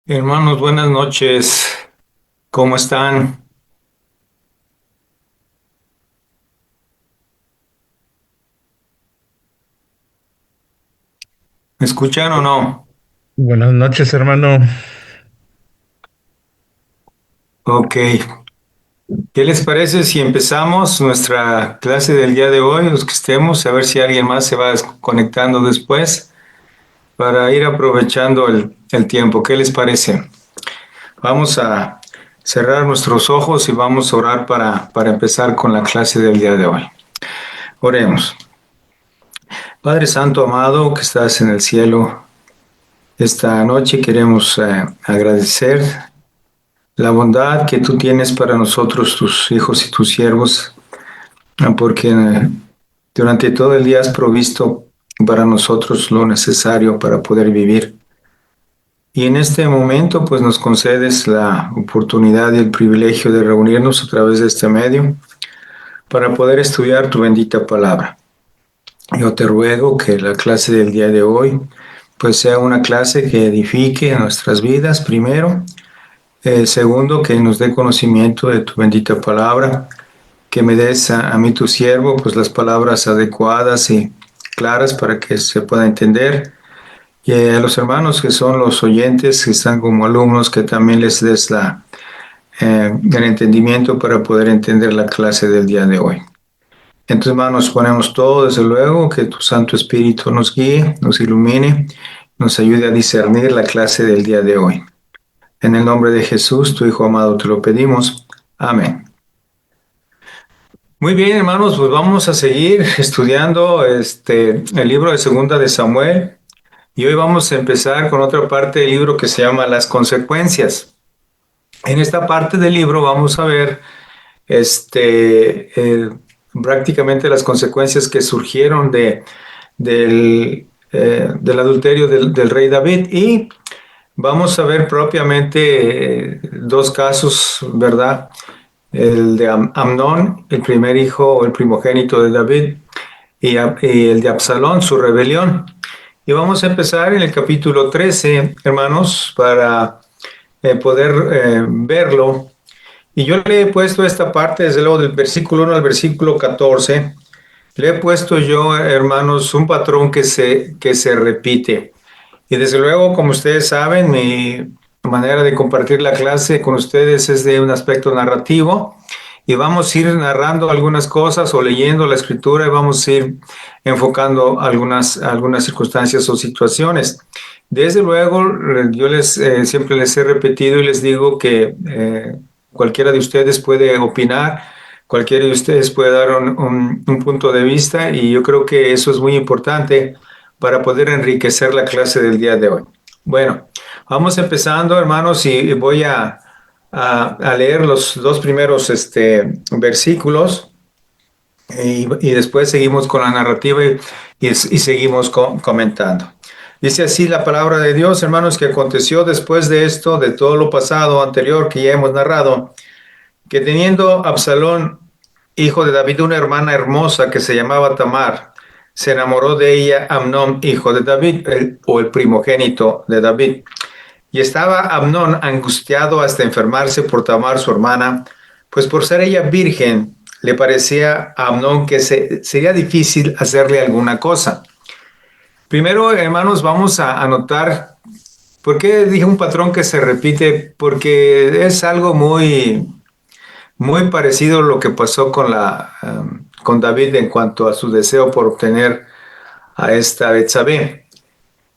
Hermanos, buenas noches. ¿Cómo están? ¿Me escuchan o no? Buenas noches, hermano. Ok. ¿Qué les parece si empezamos nuestra clase del día de hoy, los que estemos, a ver si alguien más se va conectando después para ir aprovechando el tiempo? ¿Qué les parece? Vamos a cerrar nuestros ojos y vamos a orar para empezar con la clase del día de hoy. Oremos. Padre Santo amado que estás en el cielo, esta noche queremos agradecer la bondad que tú tienes para nosotros, tus hijos y tus siervos, porque durante todo el día has provisto para nosotros lo necesario para poder vivir. Y en este momento, pues nos concedes la oportunidad y el privilegio de reunirnos a través de este medio para poder estudiar tu bendita palabra. Yo te ruego que la clase del día de hoy, pues sea una clase que edifique nuestras vidas primero. Segundo, que nos dé conocimiento de tu bendita palabra, que me des a mí tu siervo, pues las palabras adecuadas y claras para que se pueda entender. Y a los hermanos que son los oyentes, que están como alumnos, que también les des el entendimiento para poder entender la clase del día de hoy. En tus manos ponemos todo, desde luego, que tu Santo Espíritu nos guíe, nos ilumine, nos ayude a discernir la clase del día de hoy. En el nombre de Jesús, tu Hijo amado, te lo pedimos. Amén. Muy bien, hermanos, pues vamos a seguir estudiando el libro de Segunda de Samuel y hoy vamos a empezar con otra parte del libro que se llama Las consecuencias. En esta parte del libro vamos a ver prácticamente las consecuencias que surgieron del adulterio del rey David y vamos a ver propiamente dos casos, ¿verdad? El de Amnón, el primer hijo o el primogénito de David, y el de Absalón, su rebelión. Y vamos a empezar en el capítulo 13, hermanos, para poder verlo. Y yo le he puesto esta parte, desde luego, del versículo 1 al versículo 14. Le he puesto yo, hermanos, un patrón que se repite. Y desde luego, como ustedes saben, mi manera de compartir la clase con ustedes es de un aspecto narrativo y vamos a ir narrando algunas cosas o leyendo la escritura y vamos a ir enfocando algunas circunstancias o situaciones. Desde luego, yo siempre les he repetido y les digo que cualquiera de ustedes puede opinar, cualquiera de ustedes puede dar un punto de vista y yo creo que eso es muy importante para poder enriquecer la clase del día de hoy. Bueno, vamos empezando, hermanos, y voy a leer los dos primeros versículos y después seguimos con la narrativa y seguimos comentando. Dice así la palabra de Dios, hermanos, que aconteció después de esto, de todo lo pasado anterior que ya hemos narrado, que teniendo Absalón, hijo de David, una hermana hermosa que se llamaba Tamar, se enamoró de ella Amnón, hijo de David, o el primogénito de David. Y estaba Amnón angustiado hasta enfermarse por Tamar, su hermana, pues por ser ella virgen, le parecía a Amnón que sería difícil hacerle alguna cosa. Primero, hermanos, vamos a anotar, ¿por qué dije un patrón que se repite? Porque es algo muy parecido a lo que pasó con David en cuanto a su deseo por obtener a esta Betsabé.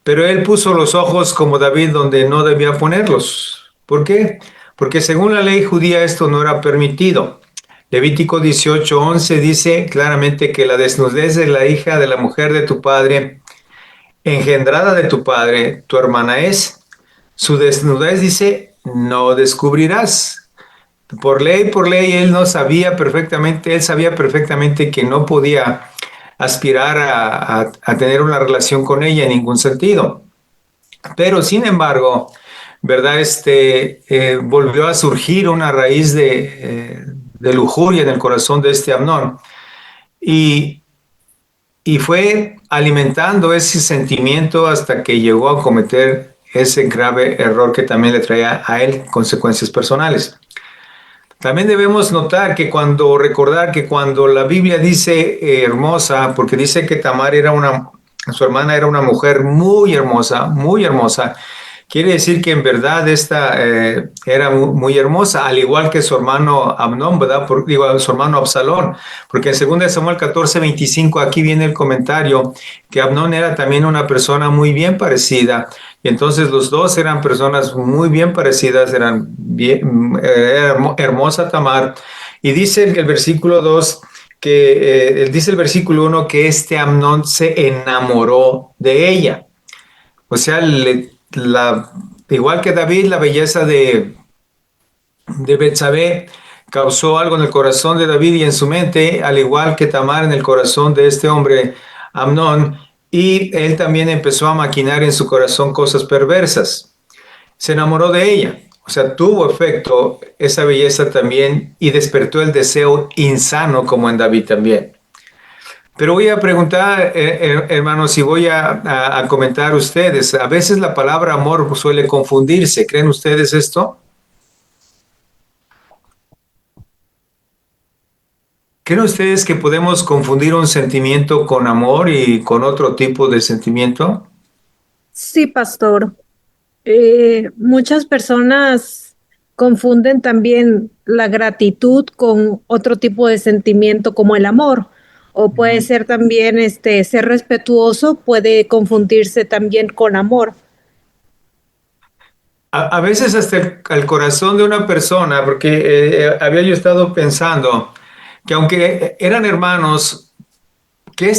Pero él puso los ojos como David donde no debía ponerlos. ¿Por qué? Porque según la ley judía esto no era permitido. Levítico 18:11 dice claramente que la desnudez de la hija de la mujer de tu padre, engendrada de tu padre, tu hermana es. Su desnudez dice, no descubrirás. Por ley, él no sabía perfectamente, él sabía perfectamente que no podía aspirar a tener una relación con ella en ningún sentido. Pero sin embargo, ¿verdad? Volvió a surgir una raíz de lujuria en el corazón de este Amnón y, y fue alimentando ese sentimiento hasta que llegó a cometer ese grave error que también le traía a él consecuencias personales. También debemos recordar que cuando la Biblia dice hermosa, porque dice que Tamar su hermana era una mujer muy hermosa, quiere decir que en verdad esta era muy hermosa, al igual que su hermano Amnón, ¿verdad? Su hermano Absalón, porque en 2 Samuel 14:25 aquí viene el comentario que Amnón era también una persona muy bien parecida, y entonces los dos eran personas muy bien parecidas, era hermosa Tamar, y dice el versículo 2 dice el versículo 1 que este Amnón se enamoró de ella. O sea, igual que David, la belleza de Betsabé causó algo en el corazón de David y en su mente, al igual que Tamar en el corazón de este hombre, Amnón, y él también empezó a maquinar en su corazón cosas perversas. Se enamoró de ella, o sea, tuvo efecto esa belleza también y despertó el deseo insano como en David también. Pero voy a preguntar, hermanos, y voy a comentar ustedes. A veces la palabra amor suele confundirse. ¿Creen ustedes esto? ¿Creen ustedes que podemos confundir un sentimiento con amor y con otro tipo de sentimiento? Sí, pastor. Muchas personas confunden también la gratitud con otro tipo de sentimiento como el amor. O puede ser también ser respetuoso, puede confundirse también con amor. A veces hasta el corazón de una persona, porque había yo estado pensando que aunque eran hermanos, que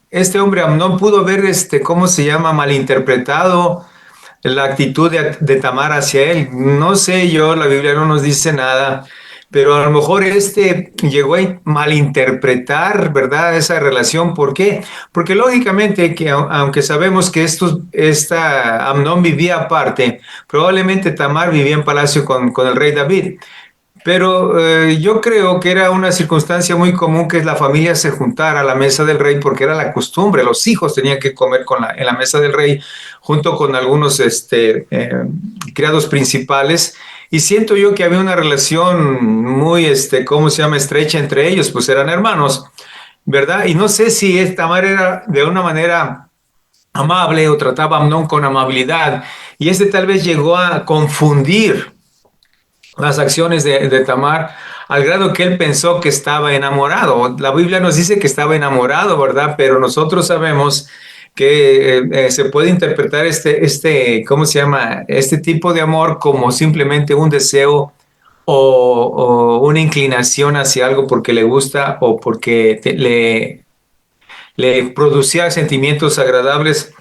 este hombre Amnón pudo haber, ¿cómo se llama?, malinterpretado la actitud de Tamar hacia él. No sé yo, la Biblia no nos dice nada, pero a lo mejor llegó a malinterpretar, ¿verdad?, esa relación. ¿Por qué? Porque lógicamente que aunque sabemos que esta Amnón vivía aparte, probablemente Tamar vivía en palacio con el rey David. Pero yo creo que era una circunstancia muy común que la familia se juntara a la mesa del rey porque era la costumbre, los hijos tenían que comer en la mesa del rey junto con algunos criados principales, y siento yo que había una relación muy, ¿cómo se llama?, estrecha entre ellos, pues eran hermanos, ¿verdad? Y no sé si esta madre era de una manera amable o trataba a Amnón con amabilidad, y tal vez llegó a confundir las acciones de Tamar al grado que él pensó que estaba enamorado. La Biblia nos dice que estaba enamorado, ¿verdad? Pero nosotros sabemos que se puede interpretar ¿cómo se llama?, este tipo de amor como simplemente un deseo o una inclinación hacia algo porque le gusta o porque le producía sentimientos agradables,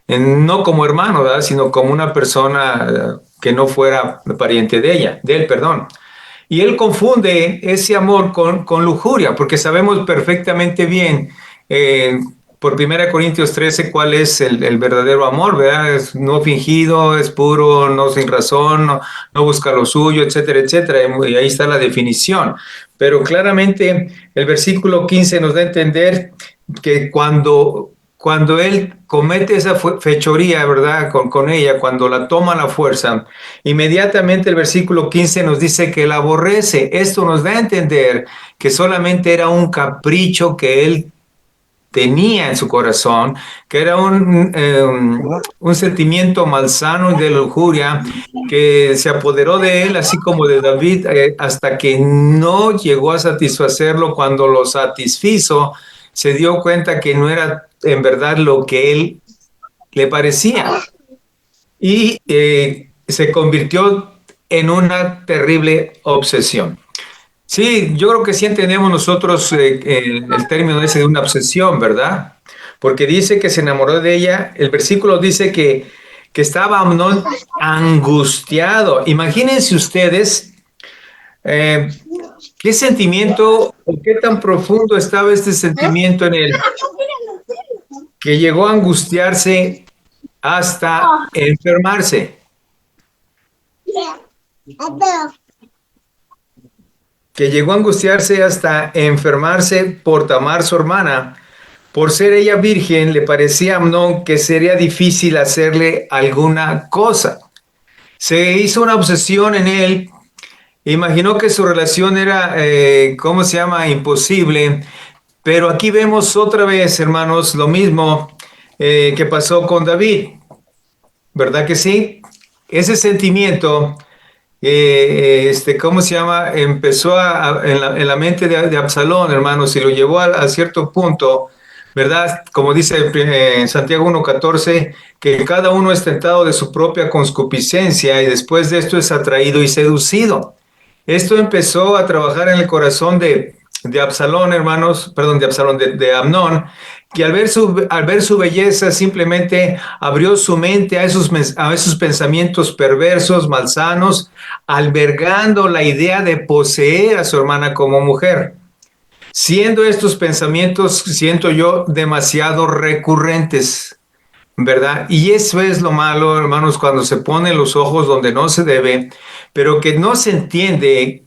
no como hermano, ¿verdad?, sino como una persona que no fuera pariente de él, perdón. Y él confunde ese amor con lujuria, porque sabemos perfectamente bien, por 1 Corintios 13, cuál es el verdadero amor, ¿verdad? Es no fingido, es puro, no sin razón, no busca lo suyo, etcétera, etcétera. Y ahí está la definición. Pero claramente el versículo 15 nos da a entender que cuando él comete esa fechoría, ¿verdad?, con ella, cuando la toma a la fuerza, inmediatamente el versículo 15 nos dice que la aborrece. Esto nos da a entender que solamente era un capricho que él tenía en su corazón, que era un sentimiento malsano de lujuria que se apoderó de él, así como de David, hasta que no llegó a satisfacerlo. Cuando lo satisfizo, se dio cuenta que no era en verdad lo que él le parecía, y se convirtió en una terrible obsesión. Sí, yo creo que sí entendemos nosotros el término ese de una obsesión, ¿verdad? Porque dice que se enamoró de ella. El versículo dice que estaba Amnón angustiado. Imagínense ustedes eh, qué sentimiento o qué tan profundo estaba este sentimiento en él, que llegó a angustiarse hasta enfermarse. Que llegó a angustiarse hasta enfermarse por Tamar, su hermana, por ser ella virgen, le parecía a Amnón que sería difícil hacerle alguna cosa. Se hizo una obsesión en él, imaginó que su relación era, ¿cómo se llama?, imposible. Pero aquí vemos otra vez, hermanos, lo mismo que pasó con David, ¿verdad que sí? Ese sentimiento, ¿cómo se llama? Empezó en la mente de Absalón, hermanos, y lo llevó a cierto punto, ¿verdad? Como dice en Santiago 1:14, que cada uno es tentado de su propia concupiscencia y después de esto es atraído y seducido. Esto empezó a trabajar en el corazón de Absalón, hermanos, perdón, de Absalón, de Amnón, que al ver su belleza simplemente abrió su mente a esos pensamientos perversos, malsanos, albergando la idea de poseer a su hermana como mujer. Siendo estos pensamientos, siento yo, demasiado recurrentes, ¿verdad? Y eso es lo malo, hermanos, cuando se ponen los ojos donde no se debe, pero que no se entiende,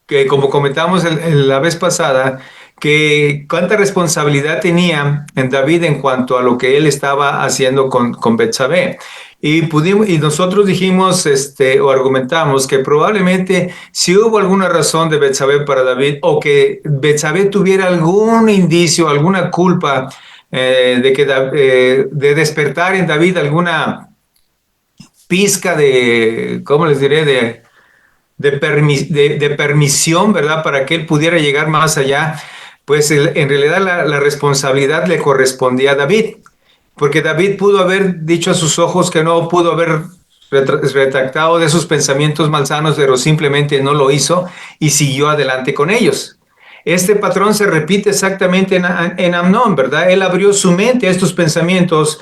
que como comentamos la vez pasada, que cuánta responsabilidad tenía en David en cuanto a lo que él estaba haciendo con Betsabé. Y nosotros dijimos, o argumentamos que probablemente si hubo alguna razón de Betsabé para David o que Betsabé tuviera algún indicio, alguna culpa de despertar en David alguna pizca de, ¿cómo les diré?, de permisión, ¿verdad?, para que él pudiera llegar más allá, pues en realidad la responsabilidad le correspondía a David, porque David pudo haber dicho a sus ojos que no, pudo haber retractado de sus pensamientos malsanos, pero simplemente no lo hizo y siguió adelante con ellos. Este patrón se repite exactamente en Amnón, ¿verdad? Él abrió su mente a estos pensamientos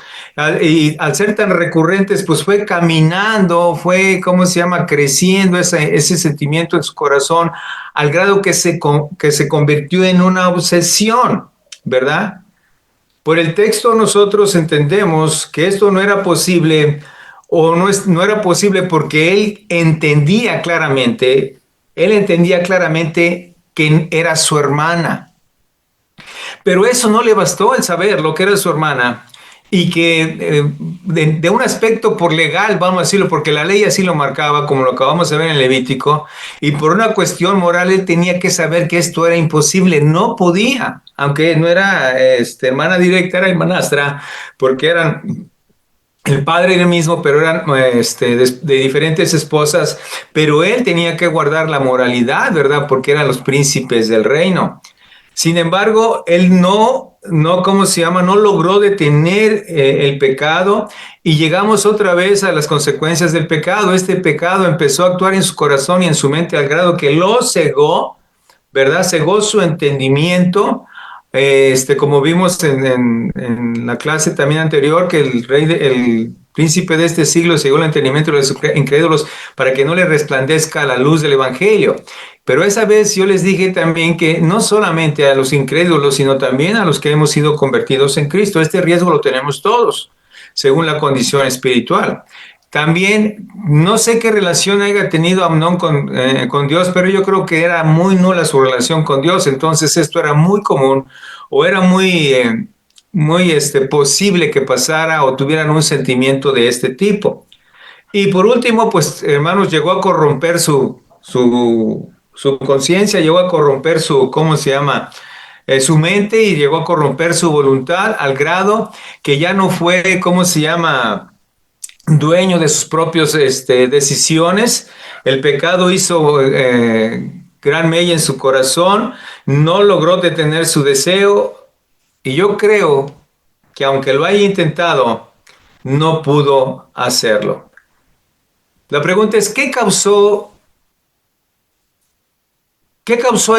y al ser tan recurrentes, pues fue caminando, fue, ¿cómo se llama?, creciendo ese sentimiento en su corazón al grado que se convirtió en una obsesión, ¿verdad? Por el texto nosotros entendemos que esto no era posible o no era posible porque él entendía claramente que era su hermana. Pero eso no le bastó el saber lo que era su hermana y que de un aspecto por legal, vamos a decirlo, porque la ley así lo marcaba, como lo acabamos de ver en Levítico, y por una cuestión moral él tenía que saber que esto era imposible, no podía, aunque no era hermana directa, era hermanastra, porque eran el padre era el mismo, pero eran de diferentes esposas, pero él tenía que guardar la moralidad, ¿verdad? Porque eran los príncipes del reino. Sin embargo, él ¿cómo se llama? No logró detener el pecado y llegamos otra vez a las consecuencias del pecado. Este pecado empezó a actuar en su corazón y en su mente al grado que lo cegó, ¿verdad? Cegó su entendimiento. Como vimos en la clase también anterior, que el príncipe de este siglo cegó el entendimiento de los incrédulos para que no le resplandezca la luz del evangelio. Pero esa vez yo les dije también que no solamente a los incrédulos, sino también a los que hemos sido convertidos en Cristo. Este riesgo lo tenemos todos, según la condición espiritual. También, no sé qué relación haya tenido Amnón con Dios, pero yo creo que era muy nula su relación con Dios, entonces esto era muy común o era muy posible que pasara o tuvieran un sentimiento de este tipo. Y por último, pues hermanos, llegó a corromper su conciencia, llegó a corromper ¿cómo se llama?, su mente, y llegó a corromper su voluntad al grado que ya no fue, ¿cómo se llama?, dueño de sus propias decisiones. El pecado hizo gran mella en su corazón, no logró detener su deseo, y yo creo que aunque lo haya intentado, no pudo hacerlo. La pregunta es, ¿qué causó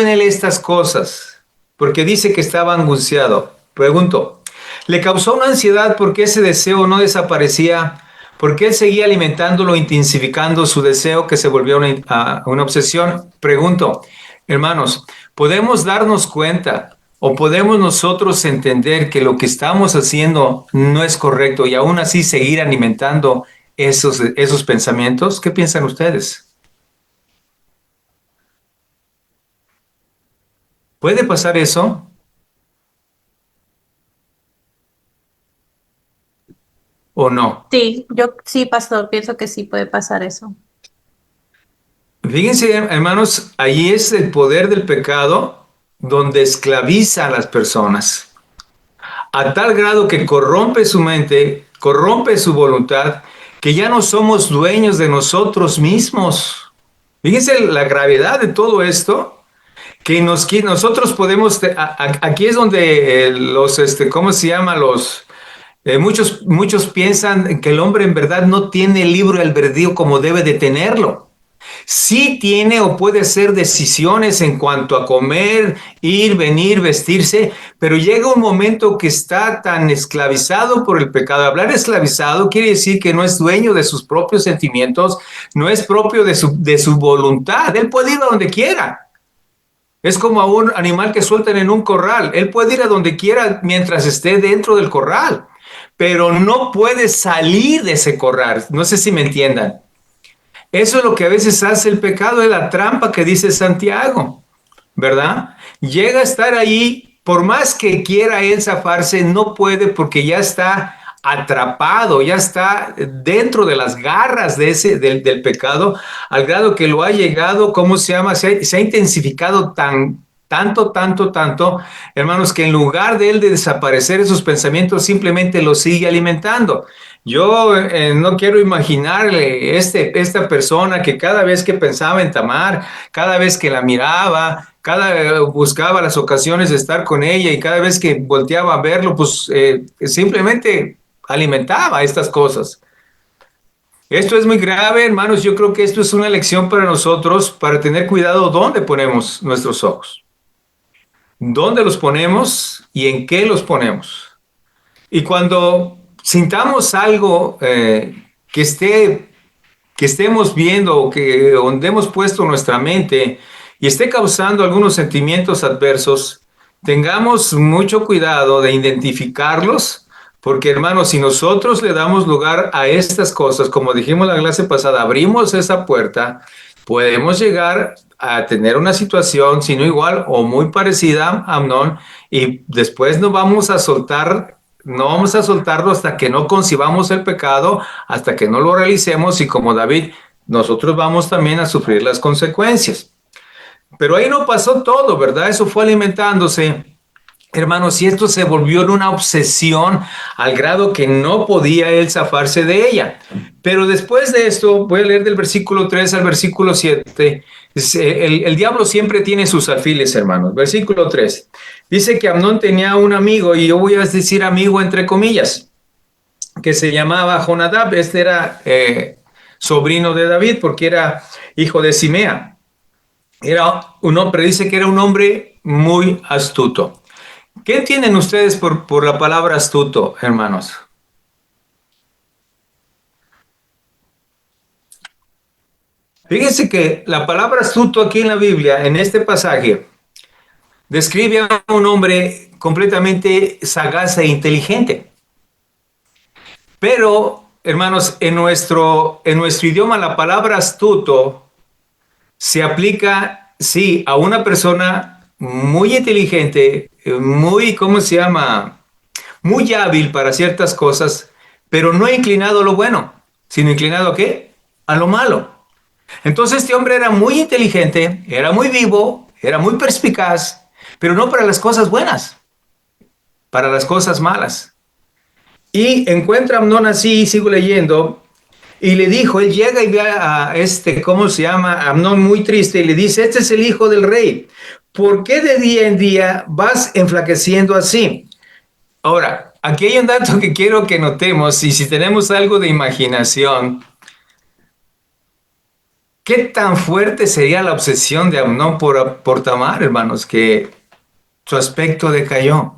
en él estas cosas? Porque dice que estaba angustiado. Pregunto, ¿le causó una ansiedad porque ese deseo no desaparecía? ¿Por qué él seguía alimentándolo, intensificando su deseo que se volvió una obsesión? Pregunto, hermanos, ¿podemos darnos cuenta o podemos nosotros entender que lo que estamos haciendo no es correcto y aún así seguir alimentando esos pensamientos? ¿Qué piensan ustedes? ¿Puede pasar eso? ¿o no? Sí, yo sí, pastor, pienso que sí puede pasar eso. Fíjense, hermanos, allí es el poder del pecado donde esclaviza a las personas, a tal grado que corrompe su mente, corrompe su voluntad, que ya no somos dueños de nosotros mismos. Fíjense la gravedad de todo esto, que nosotros podemos, aquí es donde ¿cómo se llama? Muchos piensan que el hombre en verdad no tiene libre albedrío como debe de tenerlo. Sí tiene o puede hacer decisiones en cuanto a comer, ir, venir, vestirse, pero llega un momento que está tan esclavizado por el pecado. Hablar esclavizado quiere decir que no es dueño de sus propios sentimientos, no es propio de su voluntad. Él puede ir a donde quiera. Es como a un animal que sueltan en un corral. Él puede ir a donde quiera mientras esté dentro del corral, pero no puede salir de ese corral. No sé si me entiendan. Eso es lo que a veces hace el pecado, es la trampa que dice Santiago, ¿verdad? Llega a estar ahí, por más que quiera él zafarse, no puede porque ya está atrapado, ya está dentro de las garras del pecado, al grado que lo ha llegado, ¿cómo se llama? Se ha intensificado tanto, hermanos, que en lugar de él de desaparecer esos pensamientos, simplemente los sigue alimentando. Yo no quiero imaginarle esta persona que cada vez que pensaba en Tamar, cada vez que la miraba, buscaba las ocasiones de estar con ella y cada vez que volteaba a verlo, pues simplemente alimentaba estas cosas. Esto es muy grave, hermanos. Yo creo que esto es una lección para nosotros, para tener cuidado dónde ponemos nuestros ojos, dónde los ponemos y en qué los ponemos. Y cuando sintamos algo que estemos viendo o que donde hemos puesto nuestra mente y esté causando algunos sentimientos adversos, tengamos mucho cuidado de identificarlos, porque hermanos, si nosotros le damos lugar a estas cosas, como dijimos la clase pasada, abrimos esa puerta, podemos llegar a tener una situación, si no igual o muy parecida a Amnón, y después no vamos a soltarlo hasta que no concibamos el pecado, hasta que no lo realicemos y como David, nosotros vamos también a sufrir las consecuencias. Pero ahí no pasó todo, ¿verdad? Eso fue alimentándose. Hermanos, y esto se volvió en una obsesión al grado que no podía él zafarse de ella. Pero después de esto, voy a leer del versículo 3 al versículo 7. El diablo siempre tiene sus alfiles, hermanos. Versículo 3. Dice que Amnón tenía un amigo, y yo voy a decir amigo entre comillas, que se llamaba Jonadab. Este era sobrino de David porque era hijo de Simea. Era un hombre, dice que era un hombre muy astuto. ¿Qué entienden ustedes por la palabra astuto, hermanos? Fíjense que la palabra astuto aquí en la Biblia, en este pasaje, describe a un hombre completamente sagaz e inteligente. Pero, hermanos, en nuestro idioma la palabra astuto se aplica, sí, a una persona muy inteligente, muy, ¿cómo se llama? Muy hábil para ciertas cosas, pero no inclinado a lo bueno, sino inclinado ¿a qué? A lo malo. Entonces este hombre era muy inteligente, era muy vivo, era muy perspicaz, pero no para las cosas buenas, para las cosas malas. Y encuentra a Amnón así, sigo leyendo, y le dijo, él llega y ve a ¿cómo se llama? Amnón muy triste, y le dice, este es el hijo del rey. ¿Por qué de día en día vas enflaqueciendo así? Ahora, aquí hay un dato que quiero que notemos, y si tenemos algo de imaginación, ¿qué tan fuerte sería la obsesión de Amnón por Tamar, hermanos, que su aspecto decayó?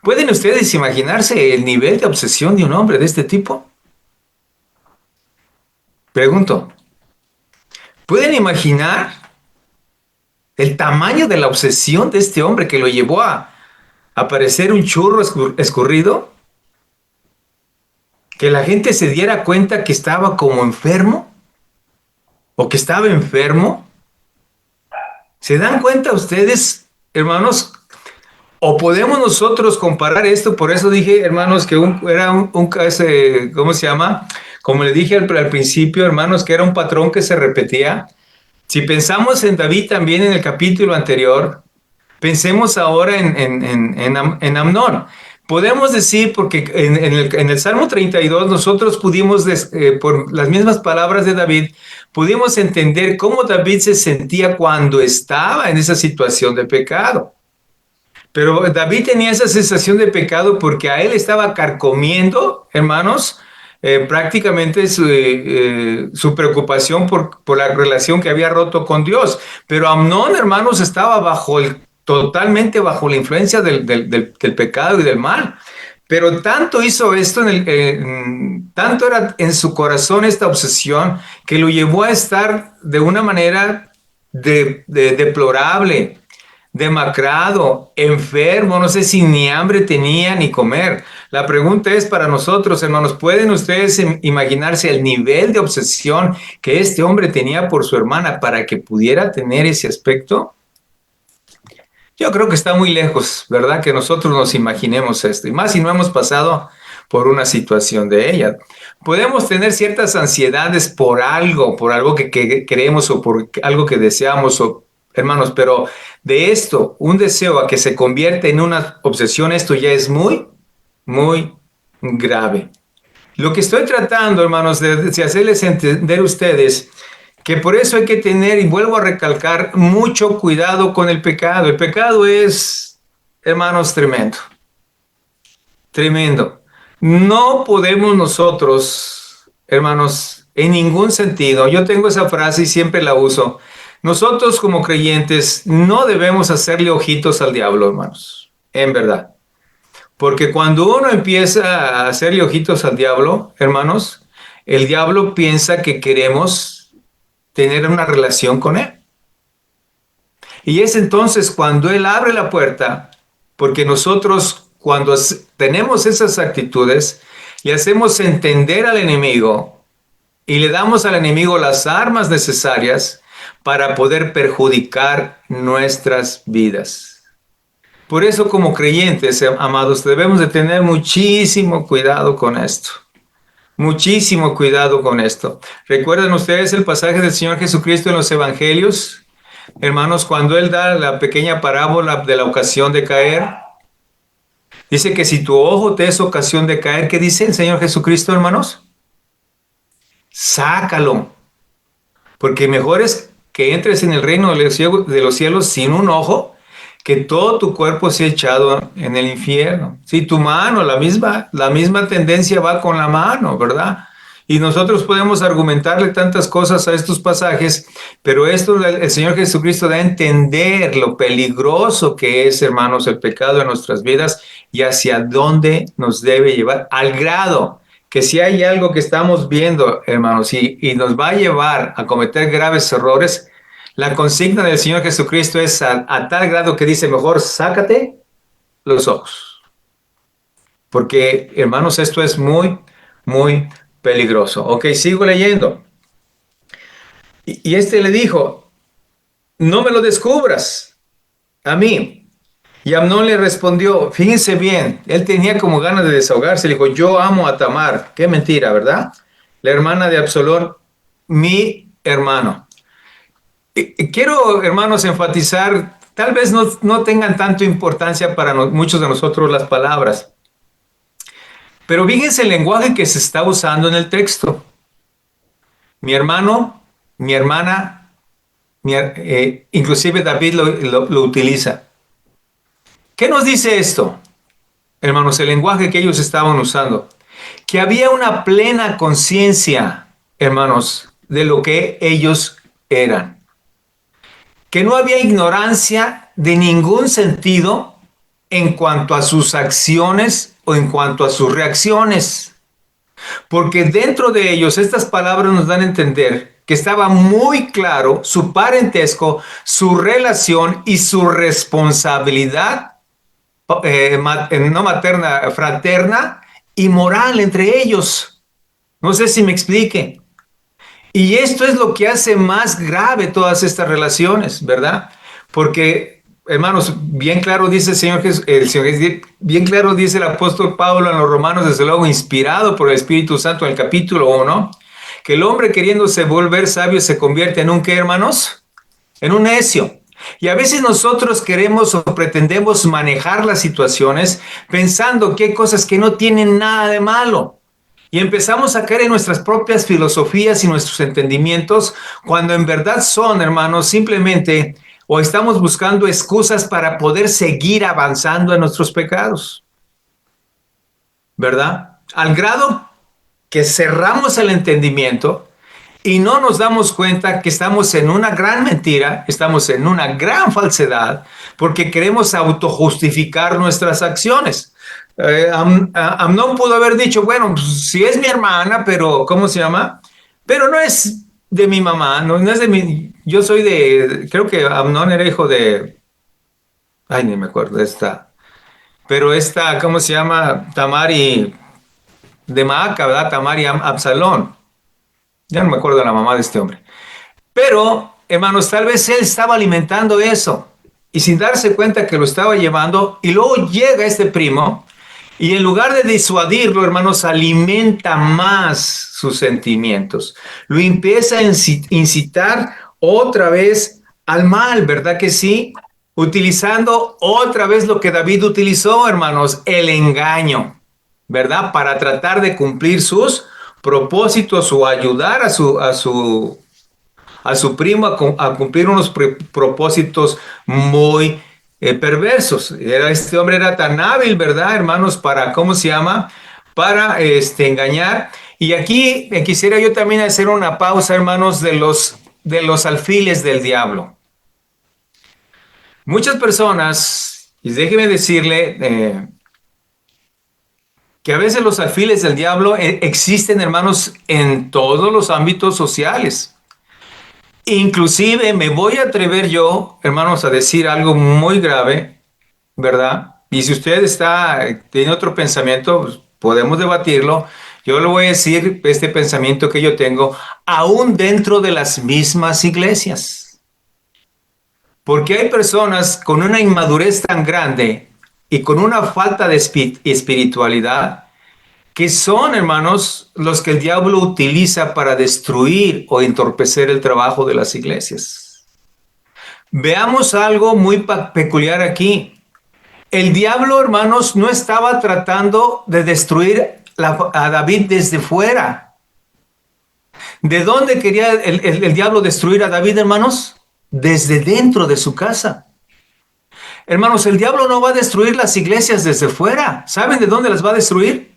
¿Pueden ustedes imaginarse el nivel de obsesión de un hombre de este tipo? Pregunto, ¿pueden imaginar el tamaño de la obsesión de este hombre que lo llevó a parecer un churro escurrido? Que la gente se diera cuenta que estaba como enfermo o que estaba enfermo. ¿Se dan cuenta ustedes, hermanos? O podemos nosotros comparar esto, por eso dije, hermanos, que era ¿cómo se llama? Como le dije al principio, hermanos, que era un patrón que se repetía. Si pensamos en David también en el capítulo anterior, pensemos ahora en Amnón. Podemos decir, porque en el Salmo 32 nosotros pudimos, por las mismas palabras de David, pudimos entender cómo David se sentía cuando estaba en esa situación de pecado. Pero David tenía esa sensación de pecado porque a él estaba carcomiendo, hermanos, prácticamente su preocupación por la relación que había roto con Dios. Pero Amnón, hermanos, estaba totalmente bajo la influencia del pecado y del mal. Pero tanto hizo esto, tanto era en su corazón esta obsesión que lo llevó a estar de una manera deplorable, demacrado, enfermo, no sé si ni hambre tenía ni comer. La pregunta es para nosotros, hermanos, ¿pueden ustedes imaginarse el nivel de obsesión que este hombre tenía por su hermana para que pudiera tener ese aspecto? Yo creo que está muy lejos, ¿verdad? Que nosotros nos imaginemos esto, y más si no hemos pasado por una situación de ella. Podemos tener ciertas ansiedades por algo que creemos o por algo que deseamos, hermanos, pero de esto, un deseo a que se convierta en una obsesión, esto ya es muy, muy grave. Lo que estoy tratando, hermanos, de hacerles entender a ustedes que por eso hay que tener, y vuelvo a recalcar, mucho cuidado con el pecado. El pecado es, hermanos, tremendo. Tremendo. No podemos nosotros, hermanos, en ningún sentido, yo tengo esa frase y siempre la uso, nosotros como creyentes no debemos hacerle ojitos al diablo, hermanos, en verdad. Porque cuando uno empieza a hacerle ojitos al diablo, hermanos, el diablo piensa que queremos tener una relación con él. Y es entonces cuando él abre la puerta, porque nosotros cuando tenemos esas actitudes, le hacemos entender al enemigo y le damos al enemigo las armas necesarias para poder perjudicar nuestras vidas. Por eso como creyentes, amados, debemos de tener muchísimo cuidado con esto. Muchísimo cuidado con esto. ¿Recuerdan ustedes el pasaje del Señor Jesucristo en los Evangelios? Hermanos, cuando Él da la pequeña parábola de la ocasión de caer, dice que si tu ojo te es ocasión de caer, ¿qué dice el Señor Jesucristo, hermanos? Sácalo. Porque mejor es que entres en el reino de los cielos sin un ojo, que todo tu cuerpo sea echado en el infierno. Sí, tu mano, la misma tendencia va con la mano, ¿verdad? Y nosotros podemos argumentarle tantas cosas a estos pasajes, pero esto el Señor Jesucristo da a entender lo peligroso que es, hermanos, el pecado en nuestras vidas y hacia dónde nos debe llevar, al grado que si hay algo que estamos viendo, hermanos, y nos va a llevar a cometer graves errores, la consigna del Señor Jesucristo es a tal grado que dice, mejor sácate los ojos. Porque, hermanos, esto es muy, muy peligroso. Ok, sigo leyendo. Y este le dijo, no me lo descubras a mí. Y Amnón le respondió, fíjense bien, él tenía como ganas de desahogarse, le dijo, yo amo a Tamar. Qué mentira, ¿verdad? La hermana de Absalón, mi hermano. Quiero, hermanos, enfatizar, tal vez no tengan tanto importancia para muchos de nosotros las palabras, pero fíjense el lenguaje que se está usando en el texto. Mi hermano, mi hermana, inclusive David lo utiliza. ¿Qué nos dice esto, hermanos? El lenguaje que ellos estaban usando. Que había una plena conciencia, hermanos, de lo que ellos eran. Que no había ignorancia de ningún sentido en cuanto a sus acciones o en cuanto a sus reacciones. Porque dentro de ellos estas palabras nos dan a entender que estaba muy claro su parentesco, su relación y su responsabilidad, no materna, fraterna y moral entre ellos. No sé si me explique. Y esto es lo que hace más grave todas estas relaciones, ¿verdad? Porque hermanos, bien claro dice bien claro dice el apóstol Pablo en los Romanos, desde luego inspirado por el Espíritu Santo en el capítulo 1, que el hombre queriéndose volver sabio se convierte en un ¿qué, hermanos? En un necio. Y a veces nosotros queremos o pretendemos manejar las situaciones pensando que hay cosas que no tienen nada de malo. Y empezamos a caer en nuestras propias filosofías y nuestros entendimientos cuando en verdad son, hermanos, simplemente o estamos buscando excusas para poder seguir avanzando en nuestros pecados. ¿Verdad? Al grado que cerramos el entendimiento y no nos damos cuenta que estamos en una gran mentira, estamos en una gran falsedad, porque queremos autojustificar nuestras acciones. Amnón pudo haber dicho, bueno, pues, si es mi hermana, pero ¿cómo se llama? Pero no es de mi mamá, no es de mi... Yo soy creo que Amnón era hijo de... Ay, ni me acuerdo de esta. Pero esta, ¿cómo se llama? Tamari de Maaca, ¿verdad? Tamari Absalón. Ya no me acuerdo de la mamá de este hombre. Pero, hermanos, tal vez él estaba alimentando eso y sin darse cuenta que lo estaba llevando, y luego llega este primo y en lugar de disuadirlo, hermanos, alimenta más sus sentimientos. Lo empieza a incitar otra vez al mal, ¿verdad que sí? Utilizando otra vez lo que David utilizó, hermanos, el engaño, ¿verdad? Para tratar de cumplir sus propósitos o ayudar a su primo a cumplir unos propósitos muy perversos. Este hombre era tan hábil, ¿verdad, hermanos? Para, ¿cómo se llama? Para engañar. Y aquí quisiera yo también hacer una pausa, hermanos, de los alfiles del diablo. Muchas personas, y déjeme decirle, que a veces los alfiles del diablo existen, hermanos, en todos los ámbitos sociales. Inclusive me voy a atrever yo, hermanos, a decir algo muy grave, ¿verdad? Y si usted tiene otro pensamiento, pues, podemos debatirlo. Yo le voy a decir este pensamiento que yo tengo, aún dentro de las mismas iglesias. Porque hay personas con una inmadurez tan grande y con una falta de espiritualidad, que son, hermanos, los que el diablo utiliza para destruir o entorpecer el trabajo de las iglesias. Veamos algo muy peculiar aquí. El diablo, hermanos, no estaba tratando de destruir a David desde fuera. ¿De dónde quería el diablo destruir a David, hermanos? Desde dentro de su casa. Hermanos, el diablo no va a destruir las iglesias desde fuera. ¿Saben de dónde las va a destruir?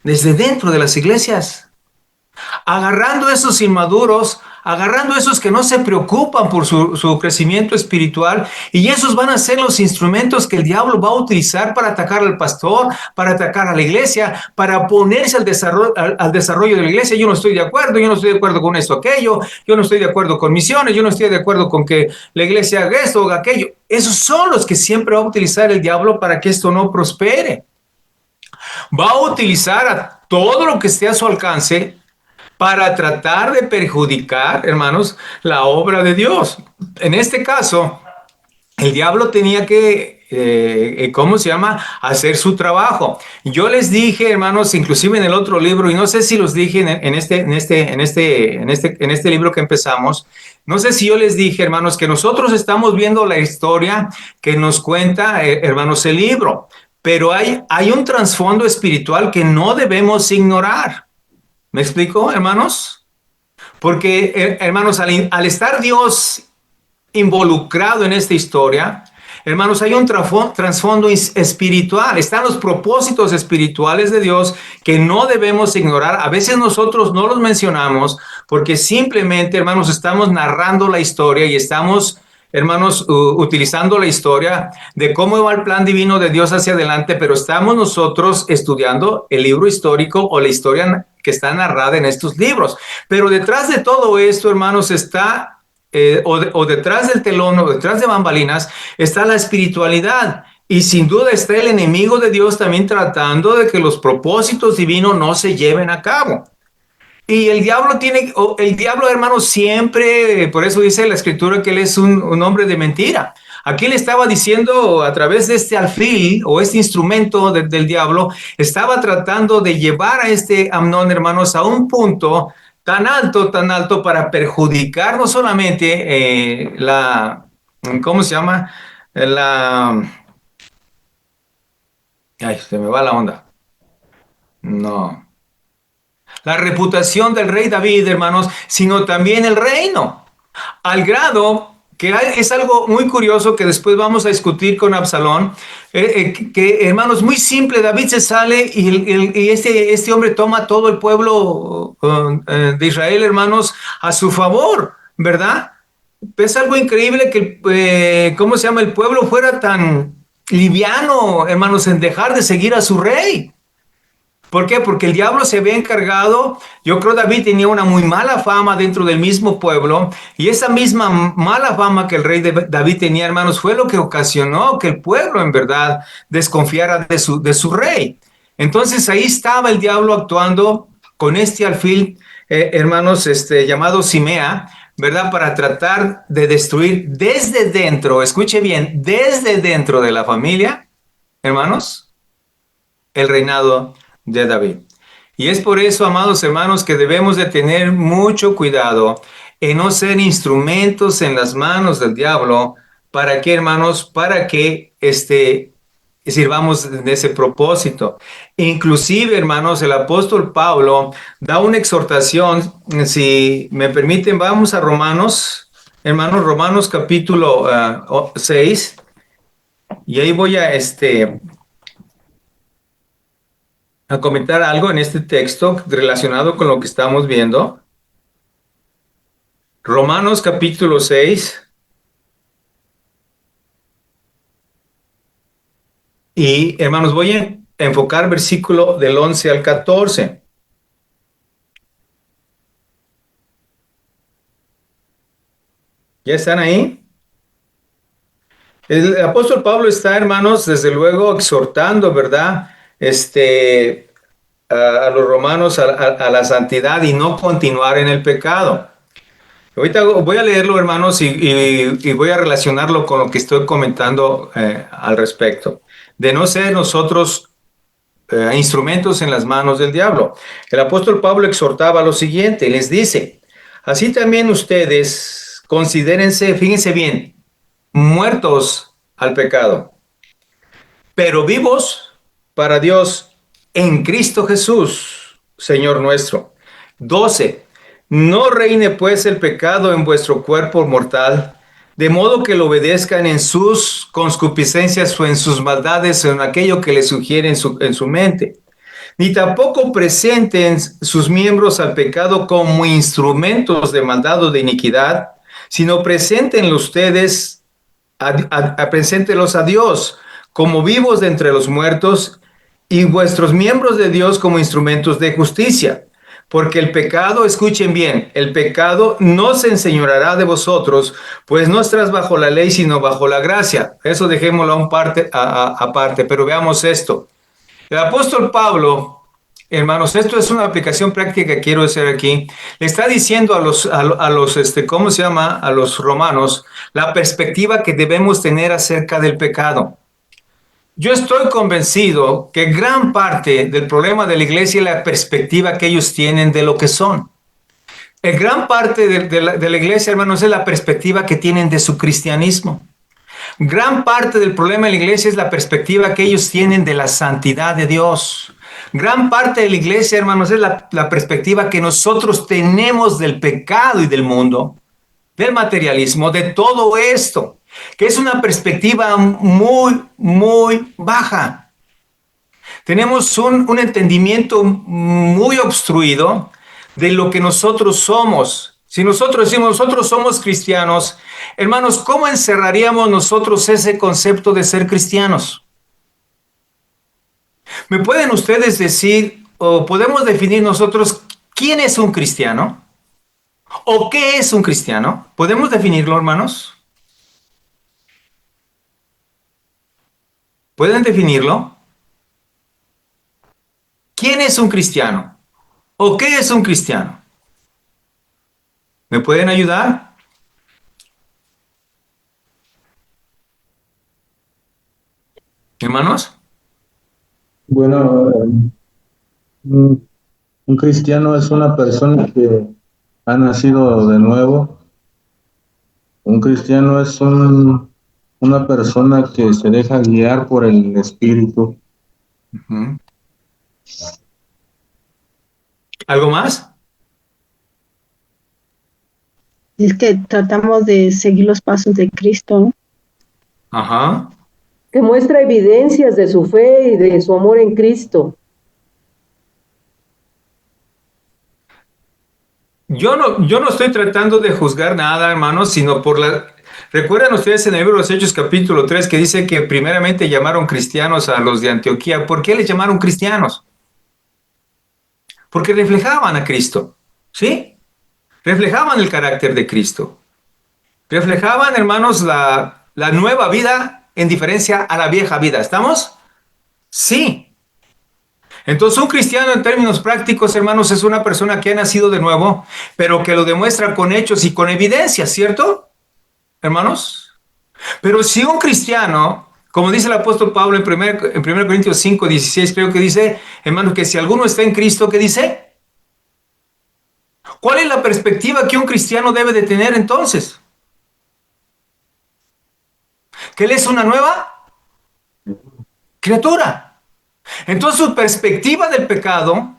Desde dentro de las iglesias. Agarrando a esos inmaduros, agarrando a esos que no se preocupan por su crecimiento espiritual, y esos van a ser los instrumentos que el diablo va a utilizar para atacar al pastor, para atacar a la iglesia, para oponerse al desarrollo de la iglesia. Yo no estoy de acuerdo con esto, aquello, yo no estoy de acuerdo con misiones, yo no estoy de acuerdo con que la iglesia haga esto o aquello. Esos son los que siempre va a utilizar el diablo para que esto no prospere. Va a utilizar a todo lo que esté a su alcance para tratar de perjudicar, hermanos, la obra de Dios. En este caso, el diablo tenía que, hacer su trabajo. Yo les dije, hermanos, inclusive en el otro libro, y no sé si los dije en este libro que empezamos, no sé si yo les dije, hermanos, que nosotros estamos viendo la historia que nos cuenta, hermanos, el libro, pero hay un trasfondo espiritual que no debemos ignorar. ¿Me explico, hermanos? Porque, hermanos, al estar Dios involucrado en esta historia, hermanos, hay un trasfondo espiritual. Están los propósitos espirituales de Dios que no debemos ignorar. A veces nosotros no los mencionamos porque simplemente, hermanos, estamos narrando la historia y estamos, hermanos, utilizando la historia de cómo va el plan divino de Dios hacia adelante, pero estamos nosotros estudiando el libro histórico o la historia que está narrada en estos libros. Pero detrás de todo esto, hermanos, está, detrás del telón o detrás de bambalinas, está la espiritualidad. Y sin duda está el enemigo de Dios también tratando de que los propósitos divinos no se lleven a cabo. Y el diablo, hermano, siempre, por eso dice la escritura que él es un hombre de mentira. Aquí le estaba diciendo a través de este alfil o este instrumento del diablo, estaba tratando de llevar a este Amnón, hermanos, a un punto tan alto para perjudicar no solamente ¿cómo se llama? La, ay, se me va la onda. No. La reputación del rey David, hermanos, sino también el reino. Al grado que es algo muy curioso que después vamos a discutir con Absalón, que hermanos, muy simple, David se sale y este hombre toma todo el pueblo de Israel, hermanos, a su favor, ¿verdad? Es algo increíble que, ¿cómo se llama? El pueblo fuera tan liviano, hermanos, en dejar de seguir a su rey. ¿Por qué? Porque el diablo se había encargado. Yo creo David tenía una muy mala fama dentro del mismo pueblo, y esa misma mala fama que el rey David tenía, hermanos, fue lo que ocasionó que el pueblo en verdad desconfiara de su rey. Entonces ahí estaba el diablo actuando con este alfil, hermanos, llamado Simea, ¿verdad? Para tratar de destruir desde dentro, escuche bien, desde dentro de la familia, hermanos, el reinado de David. Y es por eso, amados hermanos, que debemos de tener mucho cuidado en no ser instrumentos en las manos del diablo. ¿Para qué, hermanos? Para que sirvamos de ese propósito. Inclusive, hermanos, el apóstol Pablo da una exhortación. Si me permiten, vamos a Romanos, hermanos, Romanos capítulo 6. Y ahí voy a comentar algo en este texto relacionado con lo que estamos viendo. Romanos capítulo 6. Y hermanos, voy a enfocar versículo del 11 al 14. ¿Ya están ahí? El apóstol Pablo está, hermanos, desde luego exhortando, ¿verdad? A los romanos a la santidad y no continuar en el pecado. Ahorita voy a leerlo, hermanos, y voy a relacionarlo con lo que estoy comentando al respecto. De no ser nosotros instrumentos en las manos del diablo. El apóstol Pablo exhortaba lo siguiente, les dice, así también ustedes considérense, fíjense bien, muertos al pecado, pero vivos para Dios en Cristo Jesús, Señor nuestro. 12. No reine pues el pecado en vuestro cuerpo mortal, de modo que lo obedezcan en sus concupiscencias o en sus maldades o en aquello que les sugiere en su mente. Ni tampoco presenten sus miembros al pecado como instrumentos de maldad o de iniquidad, sino preséntenlos ustedes, preséntelos a Dios como vivos de entre los muertos y vuestros miembros de Dios como instrumentos de justicia. Porque el pecado, escuchen bien, el pecado no se enseñoreará de vosotros, pues no estás bajo la ley, sino bajo la gracia. Eso dejémoslo aparte, pero veamos esto. El apóstol Pablo, hermanos, esto es una aplicación práctica que quiero hacer aquí. Le está diciendo a los ¿cómo se llama? A los romanos, la perspectiva que debemos tener acerca del pecado. Yo estoy convencido que gran parte del problema de la iglesia es la perspectiva que ellos tienen de lo que son. Gran parte de la iglesia, hermanos, es la perspectiva que tienen de su cristianismo. Gran parte del problema de la iglesia es la perspectiva que ellos tienen de la santidad de Dios. Gran parte de la iglesia, hermanos, es la perspectiva que nosotros tenemos del pecado y del mundo, del materialismo, de todo esto, que es una perspectiva muy, muy baja. Tenemos un entendimiento muy obstruido de lo que nosotros somos. Si nosotros decimos, nosotros somos cristianos, hermanos, ¿cómo encerraríamos nosotros ese concepto de ser cristianos? ¿Me pueden ustedes decir, o podemos definir nosotros, quién es un cristiano? ¿O qué es un cristiano? ¿Podemos definirlo, hermanos? ¿Pueden definirlo? ¿Quién es un cristiano? ¿O qué es un cristiano? ¿Me pueden ayudar? Hermanos, Bueno, un cristiano es una persona que ha nacido de nuevo. Un cristiano es una persona que se deja guiar por el Espíritu. ujú. ¿Algo más? Es que tratamos de seguir los pasos de Cristo, ¿no? Ajá. Que muestra evidencias de su fe y de su amor en Cristo. Yo no estoy tratando de juzgar nada, hermanos, sino por la... ¿Recuerdan ustedes en el libro de los Hechos capítulo 3 que dice que primeramente llamaron cristianos a los de Antioquía? ¿Por qué les llamaron cristianos? Porque reflejaban a Cristo, ¿sí? Reflejaban el carácter de Cristo. Reflejaban, hermanos, la nueva vida en diferencia a la vieja vida. ¿Estamos? Sí. Entonces, un cristiano en términos prácticos, hermanos, es una persona que ha nacido de nuevo, pero que lo demuestra con hechos y con evidencias, ¿cierto, hermanos? Pero si un cristiano, como dice el apóstol Pablo en 1 Corintios 5, 16, creo que dice, hermanos, que si alguno está en Cristo, ¿qué dice? ¿Cuál es la perspectiva que un cristiano debe de tener entonces? ¿Que él es una nueva criatura? Entonces su perspectiva del pecado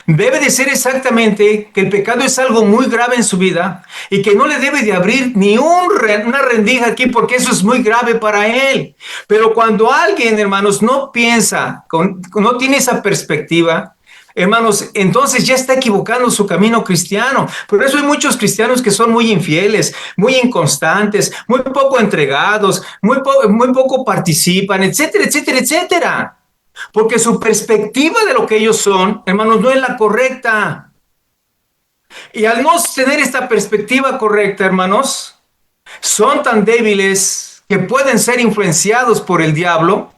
debe de ser exactamente que el pecado es algo muy grave en su vida y que no le debe de abrir ni una rendija aquí porque eso es muy grave para él. Pero cuando alguien, hermanos, no piensa, no tiene esa perspectiva, hermanos, entonces ya está equivocando su camino cristiano. Por eso hay muchos cristianos que son muy infieles, muy inconstantes, muy poco entregados, muy poco participan, etcétera, etcétera, etcétera. Porque su perspectiva de lo que ellos son, hermanos, no es la correcta. Y al no tener esta perspectiva correcta, hermanos, son tan débiles que pueden ser influenciados por el diablo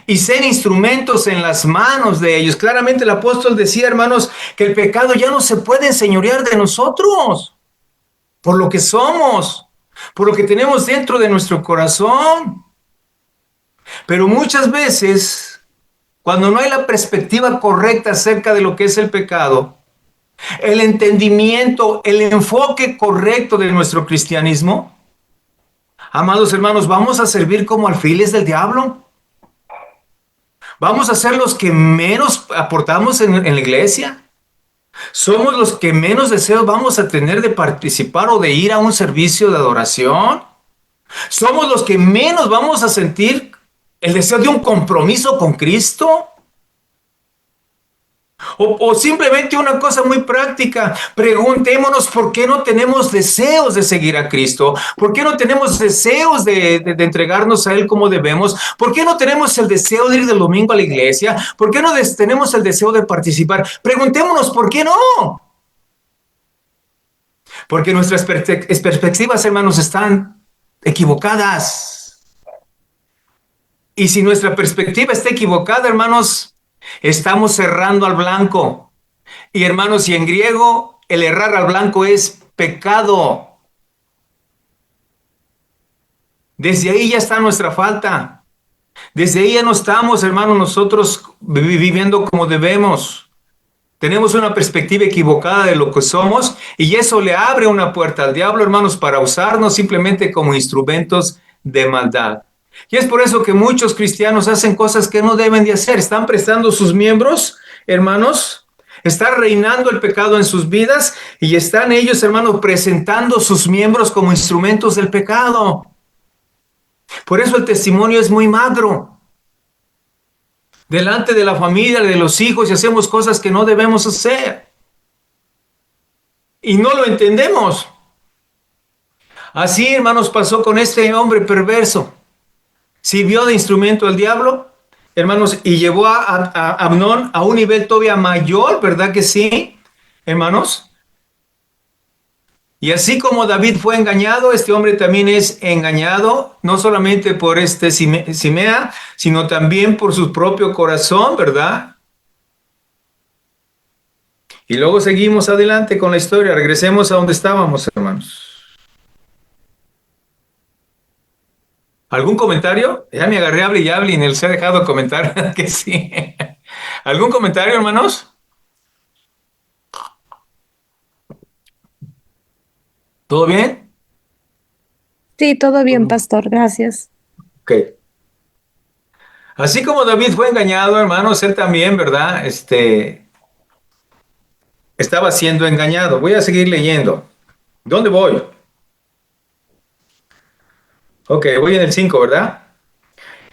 y ser instrumentos en las manos de ellos. Claramente el apóstol decía, hermanos, que el pecado ya no se puede enseñorear de nosotros por lo que somos, por lo que tenemos dentro de nuestro corazón. Pero muchas veces, cuando no hay la perspectiva correcta acerca de lo que es el pecado, el entendimiento, el enfoque correcto de nuestro cristianismo, amados hermanos, vamos a servir como alfiles del diablo. Vamos a ser los que menos aportamos en la iglesia. Somos los que menos deseos vamos a tener de participar o de ir a un servicio de adoración. Somos los que menos vamos a sentir el deseo de un compromiso con Cristo. O simplemente una cosa muy práctica, preguntémonos por qué no tenemos deseos de seguir a Cristo, por qué no tenemos deseos de entregarnos a Él como debemos, por qué no tenemos el deseo de ir del domingo a la iglesia, por qué no tenemos el deseo de participar. Preguntémonos por qué no. Porque nuestras perspectivas, hermanos, están equivocadas. Y si nuestra perspectiva está equivocada, hermanos, estamos errando al blanco. Y hermanos, y en griego, el errar al blanco es pecado. Desde ahí ya está nuestra falta. Desde ahí ya no estamos, hermanos, nosotros viviendo como debemos. Tenemos una perspectiva equivocada de lo que somos y eso le abre una puerta al diablo, hermanos, para usarnos simplemente como instrumentos de maldad. Y es por eso que muchos cristianos hacen cosas que no deben de hacer. Están prestando sus miembros, hermanos. Está reinando el pecado en sus vidas y están ellos, hermanos, presentando sus miembros como instrumentos del pecado. Por eso el testimonio es muy magro. Delante de la familia, de los hijos, y hacemos cosas que no debemos hacer. Y no lo entendemos. Así, hermanos, pasó con este hombre perverso. Sirvió de instrumento al diablo, hermanos, y llevó a Amnón a un nivel todavía mayor, ¿verdad que sí, hermanos? Y así como David fue engañado, este hombre también es engañado, no solamente por este Simea, sino también por su propio corazón, ¿verdad? Y luego seguimos adelante con la historia, regresemos a donde estábamos, hermanos. ¿Algún comentario? Ya me agarré hable y hable y ni les he dejado comentar que sí. ¿Algún comentario, hermanos? ¿Todo bien? Sí, todo bien, pastor, gracias. Ok. Así como David fue engañado, hermanos, él también, ¿verdad? Estaba siendo engañado. Voy a seguir leyendo. ¿Dónde voy? Ok, voy en el 5, ¿verdad?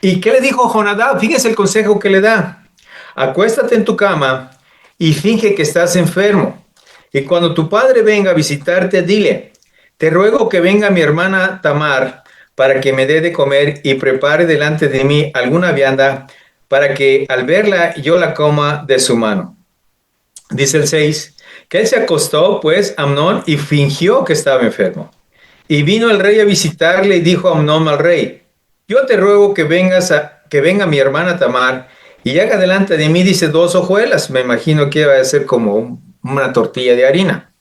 ¿Y qué le dijo Jonadab? Fíjense el consejo que le da. Acuéstate en tu cama y finge que estás enfermo. Y cuando tu padre venga a visitarte, dile, te ruego que venga mi hermana Tamar para que me dé de comer y prepare delante de mí alguna vianda para que al verla yo la coma de su mano. Dice el 6, que él se acostó pues Amnón y fingió que estaba enfermo. Y vino el rey a visitarle y dijo a Amnón al rey, yo te ruego que que venga mi hermana Tamar y haga delante de mí, dice, 2 hojuelas, me imagino que va a ser como una tortilla de harina,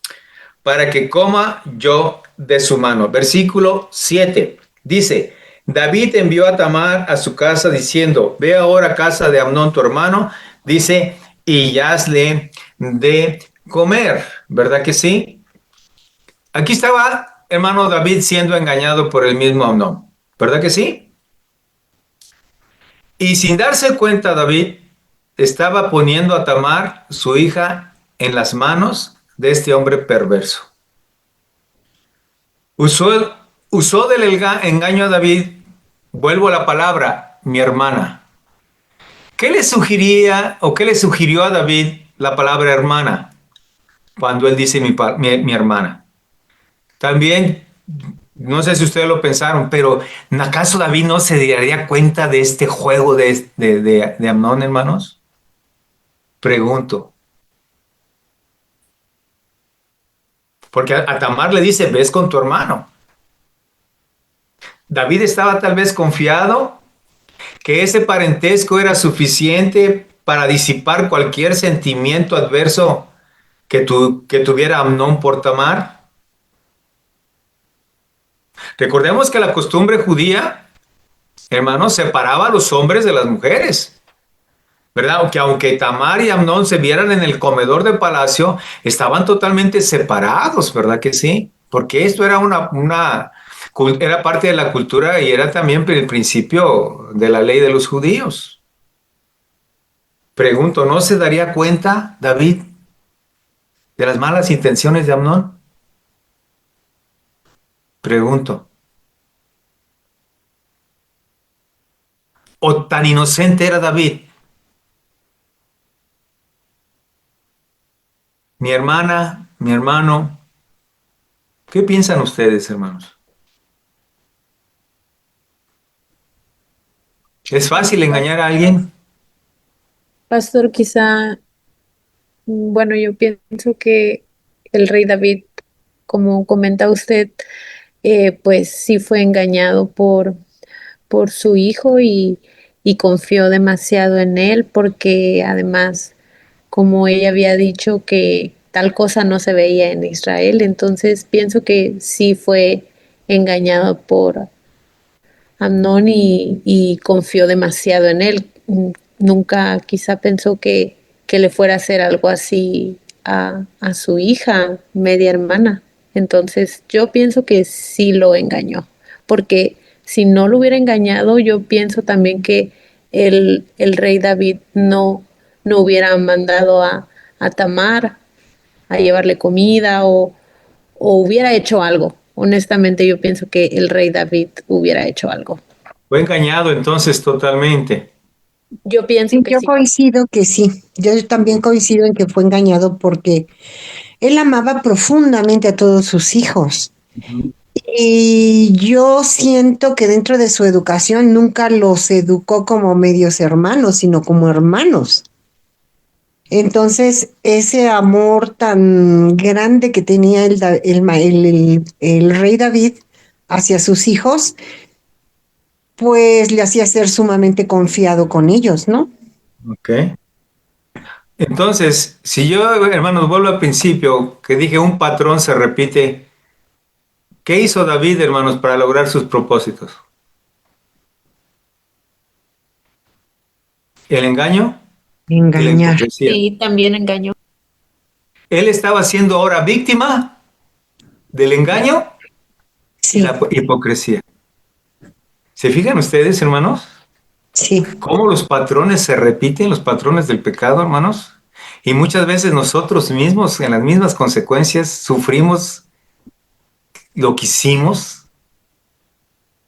para que coma yo de su mano. Versículo 7, dice, David envió a Tamar a su casa diciendo, ve ahora a casa de Amnón tu hermano, dice, y hazle de comer, ¿verdad que sí? Aquí estaba, hermano David, siendo engañado por el mismo Amnón, ¿verdad que sí? Y sin darse cuenta, David estaba poniendo a Tamar, su hija, en las manos de este hombre perverso. Usó del engaño a David, vuelvo a la palabra, mi hermana. ¿Qué le sugería o qué le sugirió a David la palabra hermana cuando él dice mi hermana? También, no sé si ustedes lo pensaron, pero ¿acaso David no se daría cuenta de este juego de Amnón, hermanos? Pregunto. Porque a Tamar le dice, ves con tu hermano. David estaba tal vez confiado que ese parentesco era suficiente para disipar cualquier sentimiento adverso que tuviera Amnón por Tamar. Recordemos que la costumbre judía, hermanos, separaba a los hombres de las mujeres, ¿verdad? Aunque Tamar y Amnón se vieran en el comedor de palacio, estaban totalmente separados, ¿verdad que sí? Porque esto era era parte de la cultura y era también el principio de la ley de los judíos. Pregunto, ¿no se daría cuenta David de las malas intenciones de Amnón? Pregunto. ¿O tan inocente era David? Mi hermana, mi hermano, ¿qué piensan ustedes, hermanos? ¿Es fácil engañar a alguien? Pastor, quizá, bueno, yo pienso que el rey David, como comenta usted, pues sí fue engañado por su hijo y confió demasiado en él porque además, como ella había dicho que tal cosa no se veía en Israel, entonces pienso que sí fue engañado por Amnón y confió demasiado en él. Nunca quizá pensó que le fuera a hacer algo así a su hija, media hermana. Entonces yo pienso que sí lo engañó, porque si no lo hubiera engañado, yo pienso también que el rey David no hubiera mandado a Tamar a llevarle comida o hubiera hecho algo. Honestamente, yo pienso que el rey David hubiera hecho algo. Fue engañado entonces totalmente. Yo pienso Sí, que yo sí. coincido que sí. Yo también coincido en que fue engañado porque él amaba profundamente a todos sus hijos. Y yo siento que dentro de su educación nunca los educó como medios hermanos, sino como hermanos. Entonces, ese amor tan grande que tenía el rey David hacia sus hijos, pues le hacía ser sumamente confiado con ellos, ¿no? Ok. Entonces, si yo, hermanos, vuelvo al principio, que dije un patrón se repite, ¿qué hizo David, hermanos, para lograr sus propósitos? el engaño y la Engañar. hipocresía. Sí, también engañó. Él estaba siendo ahora víctima del engaño y Sí, la hipocresía. ¿Se fijan ustedes, hermanos? sí. ¿Cómo los patrones se repiten, los patrones del pecado, hermanos? Y muchas veces nosotros mismos, en las mismas consecuencias, sufrimos lo que hicimos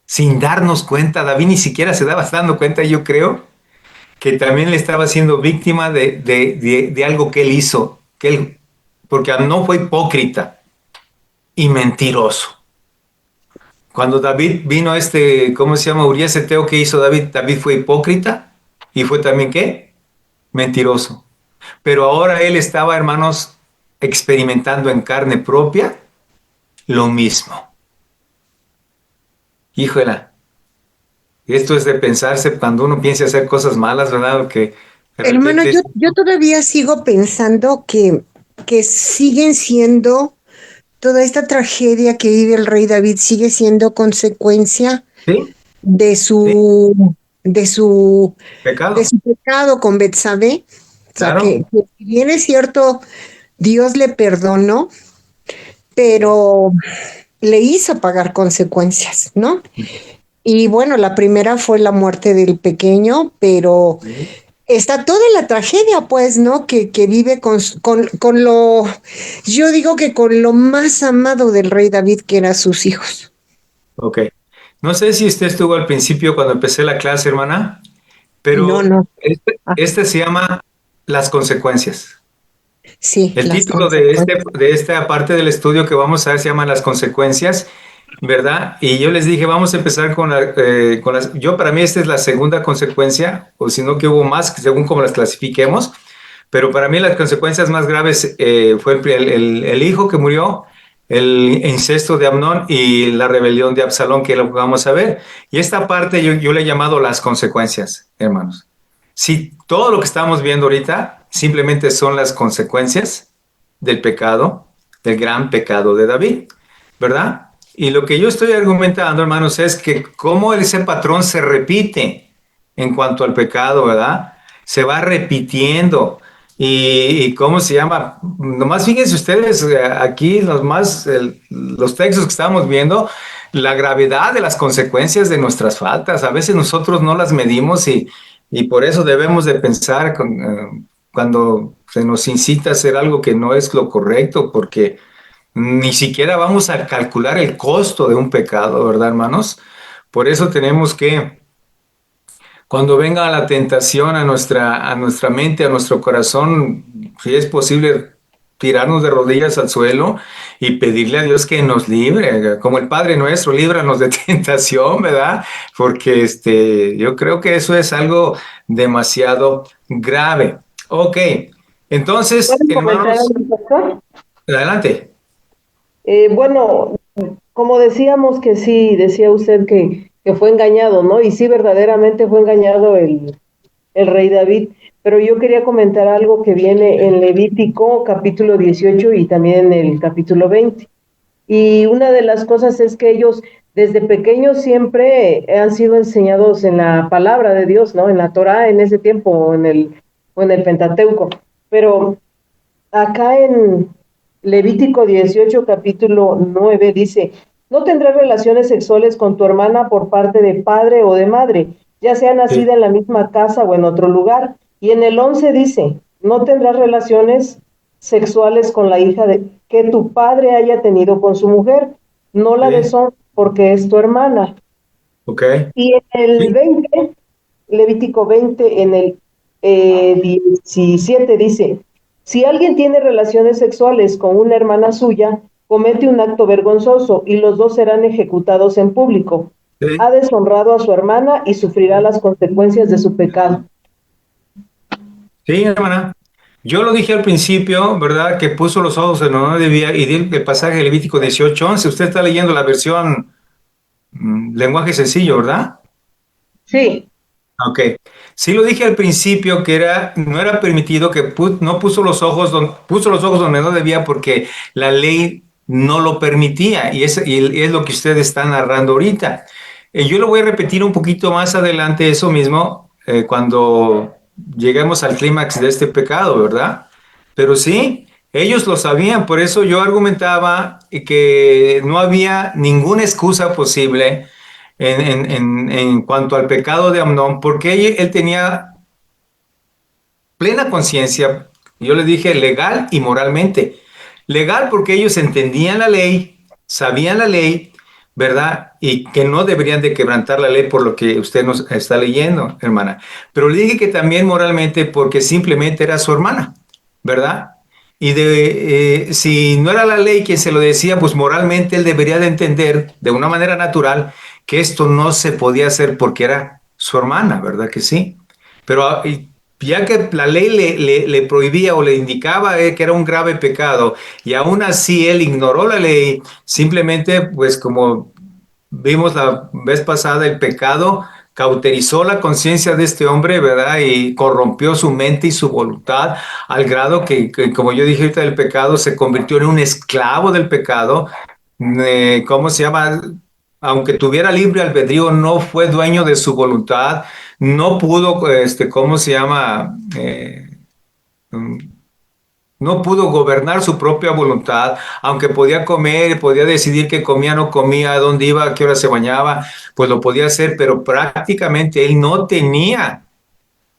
sin darnos cuenta. David ni siquiera se daba dando cuenta, yo creo, que también le estaba siendo víctima de algo que él hizo, porque no fue hipócrita y mentiroso. Cuando David vino a ¿cómo se llama? Urías Eteo, ¿qué hizo David? David fue hipócrita y fue también, ¿qué? Mentiroso. Pero ahora él estaba, hermanos, experimentando en carne propia lo mismo. Híjola, esto es de pensarse cuando uno piensa hacer cosas malas, ¿verdad? Que de Hermano, repente yo todavía sigo pensando que siguen siendo, toda esta tragedia que vive el rey David sigue siendo consecuencia sí, de sí, su, de su, de pecado, su pecado con Betsabé. O sea, claro. que si bien es cierto, Dios le perdonó, pero le hizo pagar consecuencias, ¿no? Y bueno, la primera fue la muerte del pequeño, pero está toda la tragedia, pues, ¿no? Que vive con lo, yo digo que con lo más amado del rey David, que eran sus hijos. Ok. No sé si usted estuvo al principio cuando empecé la clase, hermana, No, pero no. Ah, este se llama Las consecuencias. sí, El las título consecuencias. de esta parte del estudio que vamos a ver se llama Las consecuencias, ¿verdad? Y yo les dije, vamos a empezar con las... Yo para mí esta es la segunda consecuencia, o si no que hubo más, según como las clasifiquemos, pero para mí las consecuencias más graves fue el hijo que murió, el incesto de Amnón y la rebelión de Absalón, que lo vamos a ver. Y esta parte yo le he llamado las consecuencias, hermanos. Si todo lo que estamos viendo ahorita simplemente son las consecuencias del pecado, del gran pecado de David, ¿verdad? Y lo que yo estoy argumentando, hermanos, es que cómo ese patrón se repite en cuanto al pecado, ¿verdad? Se va repitiendo. Y cómo se llama, nomás fíjense ustedes aquí los textos que estamos viendo, la gravedad de las consecuencias de nuestras faltas. A veces nosotros no las medimos y por eso debemos de pensar cuando se nos incita a hacer algo que no es lo correcto, porque ni siquiera vamos a calcular el costo de un pecado, ¿verdad, hermanos? Por eso tenemos que, cuando venga la tentación a nuestra mente, a nuestro corazón, si es posible, tirarnos de rodillas al suelo y pedirle a Dios que nos libre, como el Padre nuestro, líbranos de tentación, ¿verdad? Porque yo creo que eso es algo demasiado grave. Ok, entonces, ¿Pueden comentar hermanos, algo, pastor? adelante. Bueno, como decíamos que sí, decía usted que fue engañado, ¿no? Y sí, verdaderamente fue engañado el rey David. Pero yo quería comentar algo que viene en Levítico capítulo 18 y también en el capítulo 20. Y una de las cosas es que ellos desde pequeños siempre han sido enseñados en la palabra de Dios, ¿no? En la Torá en ese tiempo, o en el Pentateuco. Pero acá en Levítico 18, capítulo 9, dice, no tendrás relaciones sexuales con tu hermana por parte de padre o de madre, ya sea Sí, nacida en la misma casa o en otro lugar. Y en el 11 dice, no tendrás relaciones sexuales con la hija que tu padre haya tenido con su mujer, no la sí, deshonres porque es tu hermana. ok, Y en el sí, 20, Levítico 20, en el 17 dice, si alguien tiene relaciones sexuales con una hermana suya, comete un acto vergonzoso y los dos serán ejecutados en público. sí, Ha deshonrado a su hermana y sufrirá las consecuencias de su pecado. sí, hermana. Yo lo dije al principio, ¿verdad? Que puso los ojos en donde no debía y di el pasaje de Levítico 18:11. Usted está leyendo la versión lenguaje sencillo, ¿verdad? Sí, Ok. Sí lo dije al principio que no era permitido que no puso los ojos donde no debía porque la ley no lo permitía y es lo que usted está narrando ahorita. Yo lo voy a repetir un poquito más adelante eso mismo cuando lleguemos al clímax de este pecado, ¿verdad? Pero sí, ellos lo sabían, por eso yo argumentaba que no había ninguna excusa posible en cuanto al pecado de Amnón, porque él tenía plena conciencia, yo le dije legal y moralmente. Legal porque ellos entendían la ley, sabían la ley, ¿verdad? Y que no deberían de quebrantar la ley por lo que usted nos está leyendo, hermana. Pero le dije que también moralmente porque simplemente era su hermana, ¿verdad? Y si no era la ley quien se lo decía, pues moralmente él debería de entender de una manera natural que esto no se podía hacer porque era su hermana, ¿verdad que sí? Pero ya que la ley le prohibía o le indicaba que era un grave pecado y aún así él ignoró la ley, simplemente pues como vimos la vez pasada, el pecado cauterizó la conciencia de este hombre, ¿verdad? Y corrompió su mente y su voluntad al grado que, como yo dije ahorita, el pecado se convirtió en un esclavo del pecado. ¿Cómo se llama? Aunque tuviera libre albedrío, no fue dueño de su voluntad, no pudo, ¿cómo se llama? Mm, no pudo gobernar su propia voluntad, aunque podía comer, podía decidir qué comía, no comía, a dónde iba, a qué hora se bañaba, pues lo podía hacer, pero prácticamente él no tenía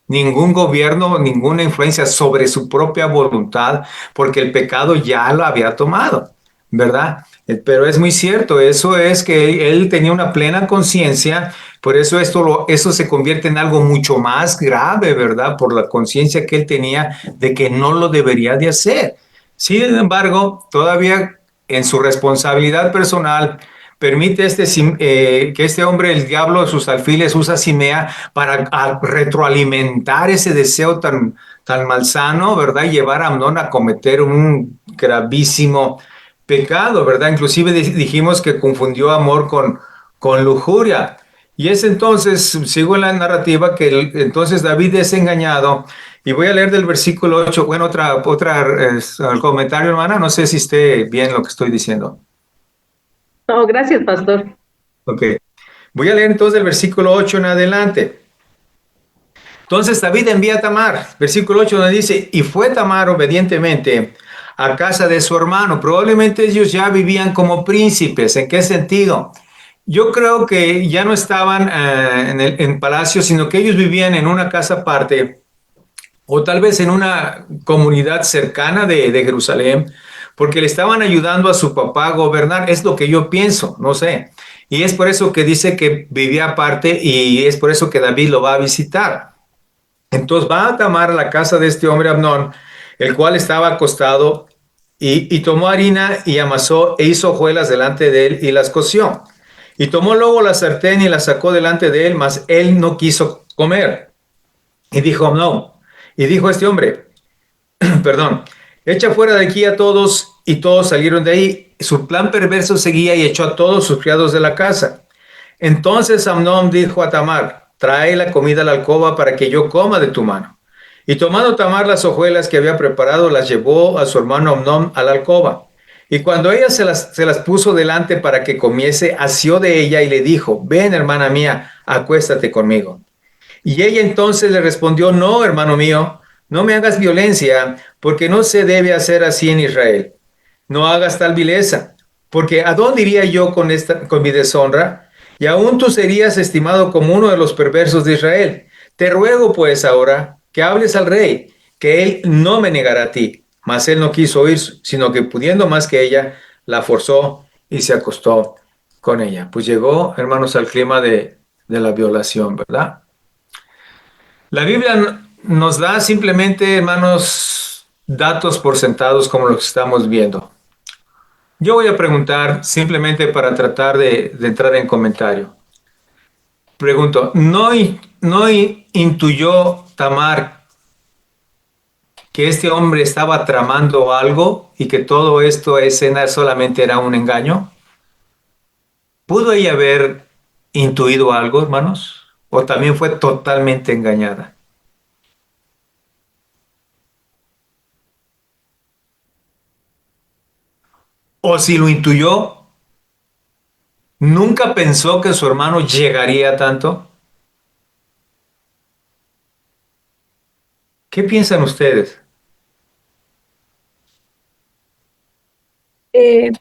ningún gobierno, ninguna influencia sobre su propia voluntad, porque el pecado ya lo había tomado, ¿verdad? Pero es muy cierto, eso es que él tenía una plena conciencia, por eso eso se convierte en algo mucho más grave, ¿verdad? Por la conciencia que él tenía de que no lo debería de hacer. Sin embargo, todavía en su responsabilidad personal, permite que este hombre, el diablo, sus alfiles, usa Simea para retroalimentar ese deseo tan malsano, ¿verdad? Y llevar a Amnón a cometer un gravísimo pecado, ¿verdad? Inclusive dijimos que confundió amor con lujuria. Y es entonces, sigo en la narrativa, que entonces David es engañado. Y voy a leer del versículo 8, bueno, otra comentario, hermana, no sé si esté bien lo que estoy diciendo. No, gracias, pastor. Ok. Voy a leer entonces el versículo 8 en adelante. Entonces David envía a Tamar, versículo 8 donde dice, y fue Tamar obedientemente a casa de su hermano. Probablemente ellos ya vivían como príncipes. ¿En qué sentido? Yo creo que ya no estaban en palacio, sino que ellos vivían en una casa aparte o tal vez en una comunidad cercana de Jerusalén, porque le estaban ayudando a su papá a gobernar. Es lo que yo pienso, no sé. Y es por eso que dice que vivía aparte y es por eso que David lo va a visitar. Entonces va a Tamar a la casa de este hombre Amnón, el cual estaba acostado, y tomó harina y amasó e hizo hojuelas delante de él y las coció. Y tomó luego la sartén y la sacó delante de él, mas él no quiso comer. Y dijo Amnón, y dijo este hombre, perdón, echa fuera de aquí a todos, y todos salieron de ahí. Su plan perverso seguía y echó a todos sus criados de la casa. Entonces Amnón dijo a Tamar, trae la comida a la alcoba para que yo coma de tu mano. Y tomando Tamar las hojuelas que había preparado, las llevó a su hermano Amnón a la alcoba. Y cuando ella se las puso delante para que comiese, asió de ella y le dijo, ven, hermana mía, acuéstate conmigo. Y ella entonces le respondió, no, hermano mío, no me hagas violencia, porque no se debe hacer así en Israel. No hagas tal vileza, porque ¿a dónde iría yo con mi deshonra? Y aún tú serías estimado como uno de los perversos de Israel. Te ruego pues ahora que hables al rey, que él no me negará a ti. Mas él no quiso oír, sino que pudiendo más que ella, la forzó y se acostó con ella. Pues llegó, hermanos, al clima de la violación, ¿verdad? La Biblia nos da simplemente, hermanos, datos por sentados como los que estamos viendo. Yo voy a preguntar simplemente para tratar de entrar en comentario. Pregunto, ¿no intuyó Tamar que este hombre estaba tramando algo y que todo esto escena solamente era un engaño? ¿Pudo ella haber intuido algo, hermanos? ¿O también fue totalmente engañada? O si lo intuyó, ¿nunca pensó que su hermano llegaría a tanto? ¿Qué piensan ustedes?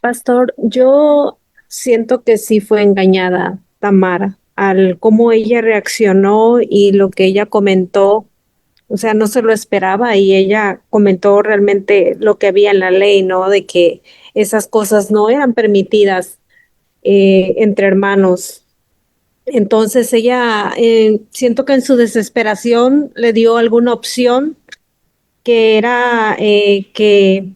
Pastor, yo siento que sí fue engañada Tamara al cómo ella reaccionó y lo que ella comentó. O sea, no se lo esperaba y ella comentó realmente lo que había en la ley, ¿no? De que esas cosas no eran permitidas entre hermanos. Entonces ella, siento que en su desesperación le dio alguna opción que era que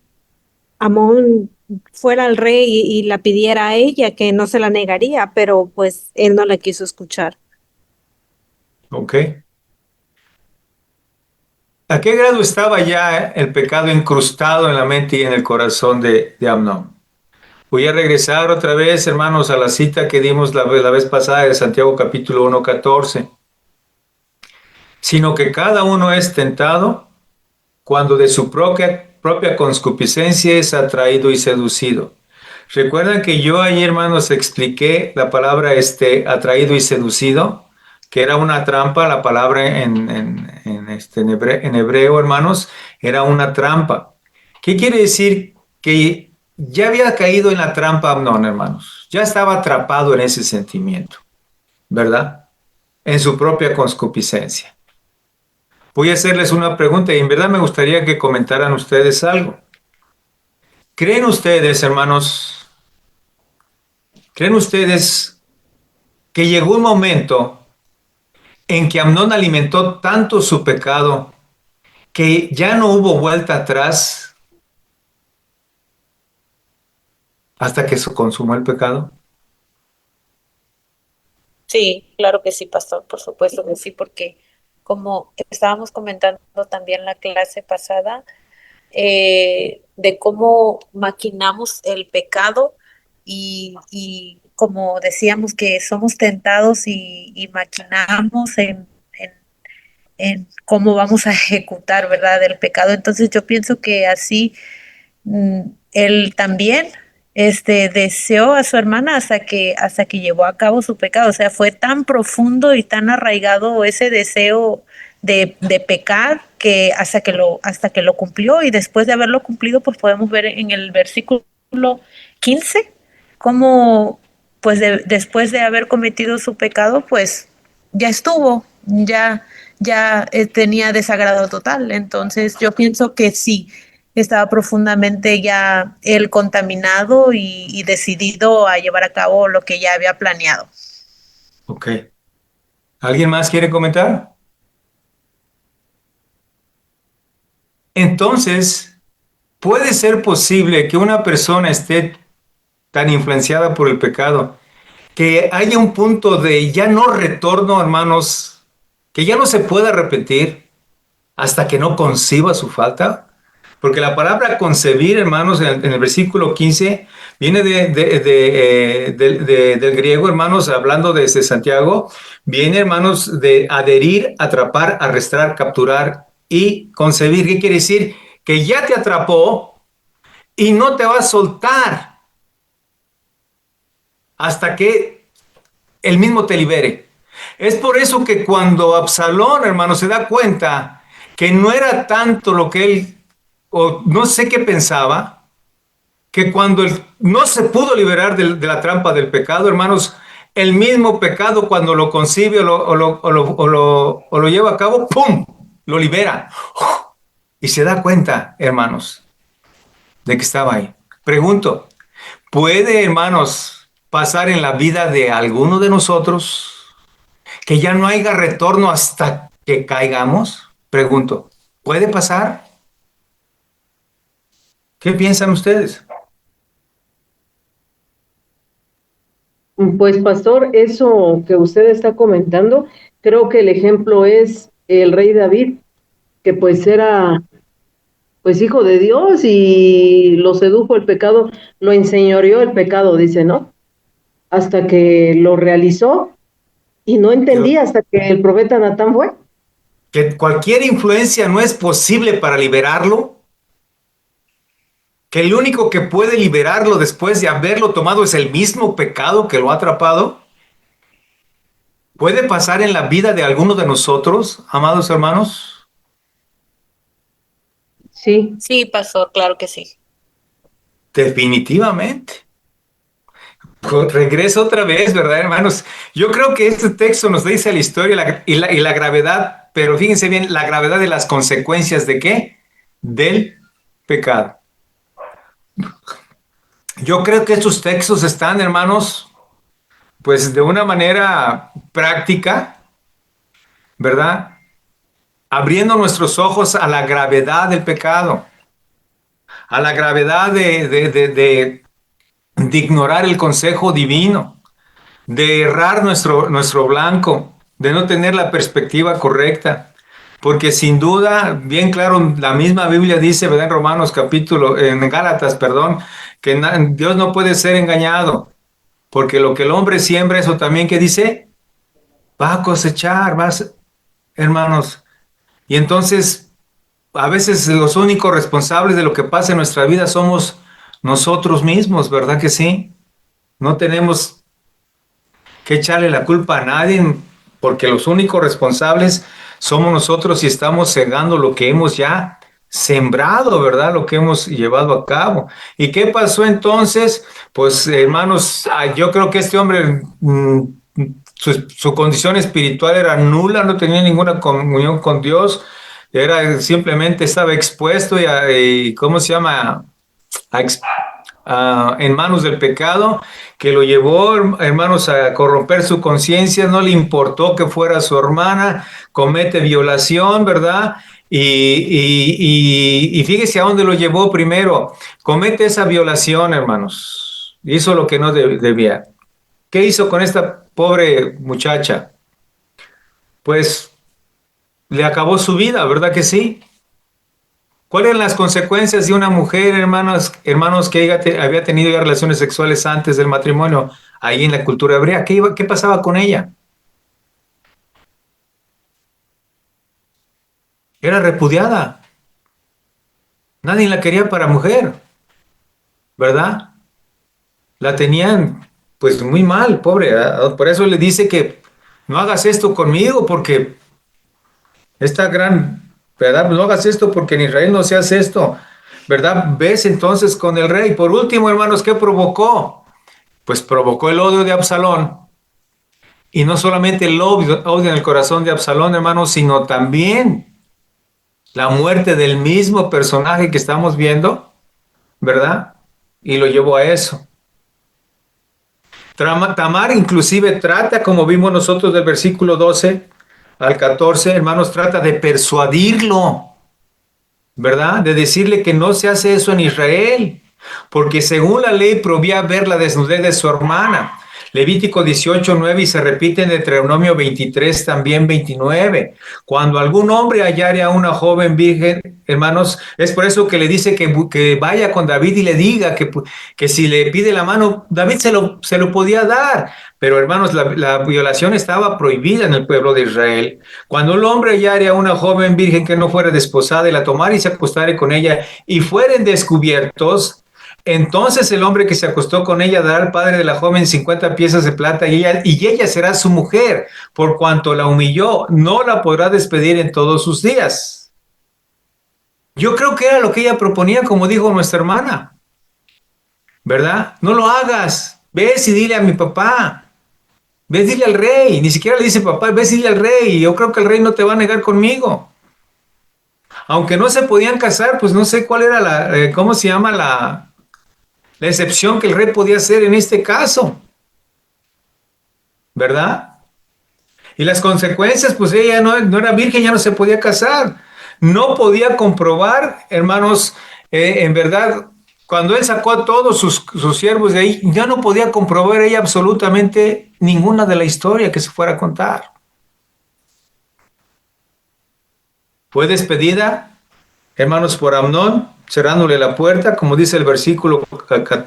Amón fuera el rey y la pidiera a ella, que no se la negaría, pero pues él no la quiso escuchar. ¿Ok? ¿A qué grado estaba ya el pecado incrustado en la mente y en el corazón de Amnón? Voy a regresar otra vez, hermanos, a la cita que dimos la vez pasada de Santiago capítulo 1:14. Sino que cada uno es tentado cuando de su propia concupiscencia es atraído y seducido. Recuerdan que yo ayer, hermanos, expliqué la palabra atraído y seducido, que era una trampa. La palabra en hebreo, hermanos, era una trampa. ¿Qué quiere decir? Que ya había caído en la trampa Amnón, hermanos. Ya estaba atrapado en ese sentimiento, ¿verdad? En su propia concupiscencia. Voy a hacerles una pregunta y en verdad me gustaría que comentaran ustedes algo. ¿Creen ustedes, hermanos, creen ustedes que llegó un momento en que Amnón alimentó tanto su pecado que ya no hubo vuelta atrás hasta que se consumó el pecado? Sí, claro que sí, pastor, por supuesto que sí, porque como estábamos comentando también la clase pasada, de cómo maquinamos el pecado y como decíamos que somos tentados y maquinamos en cómo vamos a ejecutar, ¿verdad?, el pecado. Entonces yo pienso que así él también deseó a su hermana hasta que llevó a cabo su pecado. O sea, fue tan profundo y tan arraigado ese deseo de pecar que hasta que lo cumplió, y después de haberlo cumplido, pues podemos ver en el versículo 15 cómo pues después de haber cometido su pecado, pues ya estuvo, ya tenía desagrado total. Entonces yo pienso que sí, estaba profundamente ya él contaminado y decidido a llevar a cabo lo que ya había planeado. Ok. ¿Alguien más quiere comentar? Entonces, ¿puede ser posible que una persona esté tan influenciada por el pecado que haya un punto de ya no retorno, hermanos, que ya no se pueda repetir hasta que no conciba su falta? Porque la palabra concebir, hermanos, en el versículo 15, viene del griego, hermanos, hablando desde Santiago, viene, hermanos, de adherir, atrapar, arrastrar, capturar y concebir. ¿Qué quiere decir? Que ya te atrapó y no te va a soltar hasta que él mismo te libere. Es por eso que cuando Absalón, hermano, se da cuenta que no era tanto lo que él, o no sé qué pensaba, que cuando él no se pudo liberar de la trampa del pecado, hermanos, el mismo pecado cuando lo concibe o lo lleva a cabo, ¡pum!, lo libera. Y se da cuenta, hermanos, de que estaba ahí. Pregunto, ¿puede, hermanos, pasar en la vida de alguno de nosotros que ya no haya retorno hasta que caigamos? Pregunto, ¿puede pasar? ¿Qué piensan ustedes? Pues pastor, eso que usted está comentando, creo que el ejemplo es el rey David, que pues era pues hijo de Dios y lo sedujo el pecado, lo enseñoreó el pecado, dice, ¿no? Hasta que lo realizó y no entendía hasta que el profeta Natán fue. Que cualquier influencia no es posible para liberarlo, que el único que puede liberarlo después de haberlo tomado es el mismo pecado que lo ha atrapado. ¿Puede pasar en la vida de alguno de nosotros, amados hermanos? Sí, Sí, pastor, claro que sí. Definitivamente. Regreso otra vez, ¿verdad, hermanos? Yo creo que este texto nos dice la historia y la gravedad, pero fíjense bien, la gravedad de las consecuencias de qué? Del pecado. Yo creo que estos textos están, hermanos, pues de una manera práctica, ¿verdad? Abriendo nuestros ojos a la gravedad del pecado, a la gravedad de ignorar el consejo divino, de errar nuestro blanco, de no tener la perspectiva correcta. Porque sin duda, bien claro, la misma Biblia dice, ¿verdad? En Romanos capítulo, en Gálatas, perdón, que Dios no puede ser engañado, porque lo que el hombre siembra, eso también que dice, va a cosechar, hermanos. Y entonces, a veces los únicos responsables de lo que pasa en nuestra vida somos nosotros mismos, ¿verdad que sí? No tenemos que echarle la culpa a nadie, porque los únicos responsables somos nosotros y estamos cegando lo que hemos ya sembrado, ¿verdad? Lo que hemos llevado a cabo. ¿Y qué pasó entonces? Pues, hermanos, yo creo que este hombre, su condición espiritual era nula, no tenía ninguna comunión con Dios, era simplemente estaba expuesto y ¿cómo se llama? En manos del pecado, que lo llevó, hermanos, a corromper su conciencia, no le importó que fuera su hermana, comete violación, ¿verdad? Y fíjese a dónde lo llevó primero, comete esa violación, hermanos, hizo lo que no debía. ¿Qué hizo con esta pobre muchacha? Pues le acabó su vida, ¿verdad que sí? ¿Cuáles eran las consecuencias de una mujer, hermanos, que había tenido ya relaciones sexuales antes del matrimonio, ahí en la cultura hebrea? ¿Qué pasaba con ella? Era repudiada. Nadie la quería para mujer, ¿verdad? La tenían pues muy mal, pobre. Por eso le dice que no hagas esto conmigo, porque esta gran, ¿verdad? No hagas esto porque en Israel no se hace esto, ¿verdad? Ves entonces con el rey. Por último, hermanos, ¿qué provocó? Pues provocó el odio de Absalón. Y no solamente el odio en el corazón de Absalón, hermanos, sino también la muerte del mismo personaje que estamos viendo, ¿verdad? Y lo llevó a eso. Tamar inclusive trata, como vimos nosotros del versículo 12 al 14, hermanos, trata de persuadirlo, ¿verdad? De decirle que no se hace eso en Israel, porque según la ley prohibía ver la desnudez de su hermana. Levítico 18:9 y se repite en Deuteronomio 23, también 29. Cuando algún hombre hallare a una joven virgen, hermanos, es por eso que le dice que vaya con David y le diga que si le pide la mano, David se lo podía dar. Pero hermanos, la violación estaba prohibida en el pueblo de Israel. Cuando un hombre hallare a una joven virgen que no fuera desposada y la tomare y se acostare con ella y fueren descubiertos, entonces el hombre que se acostó con ella dará al padre de la joven 50 piezas de plata y ella será su mujer, por cuanto la humilló, no la podrá despedir en todos sus días. Yo creo que era lo que ella proponía, como dijo nuestra hermana, ¿verdad? No lo hagas, ves y dile a mi papá, ves, dile al rey, ni siquiera le dice papá, ves y dile al rey, yo creo que el rey no te va a negar conmigo. Aunque no se podían casar, pues no sé cuál era ¿cómo se llama la excepción que el rey podía hacer en este caso? ¿Verdad? Y las consecuencias, pues ella no era virgen, ya no se podía casar. No podía comprobar, hermanos, en verdad, cuando él sacó a todos sus siervos de ahí, ya no podía comprobar ella absolutamente ninguna de la historia que se fuera a contar. Fue despedida, hermanos, por Amnón, cerrándole la puerta, como dice el versículo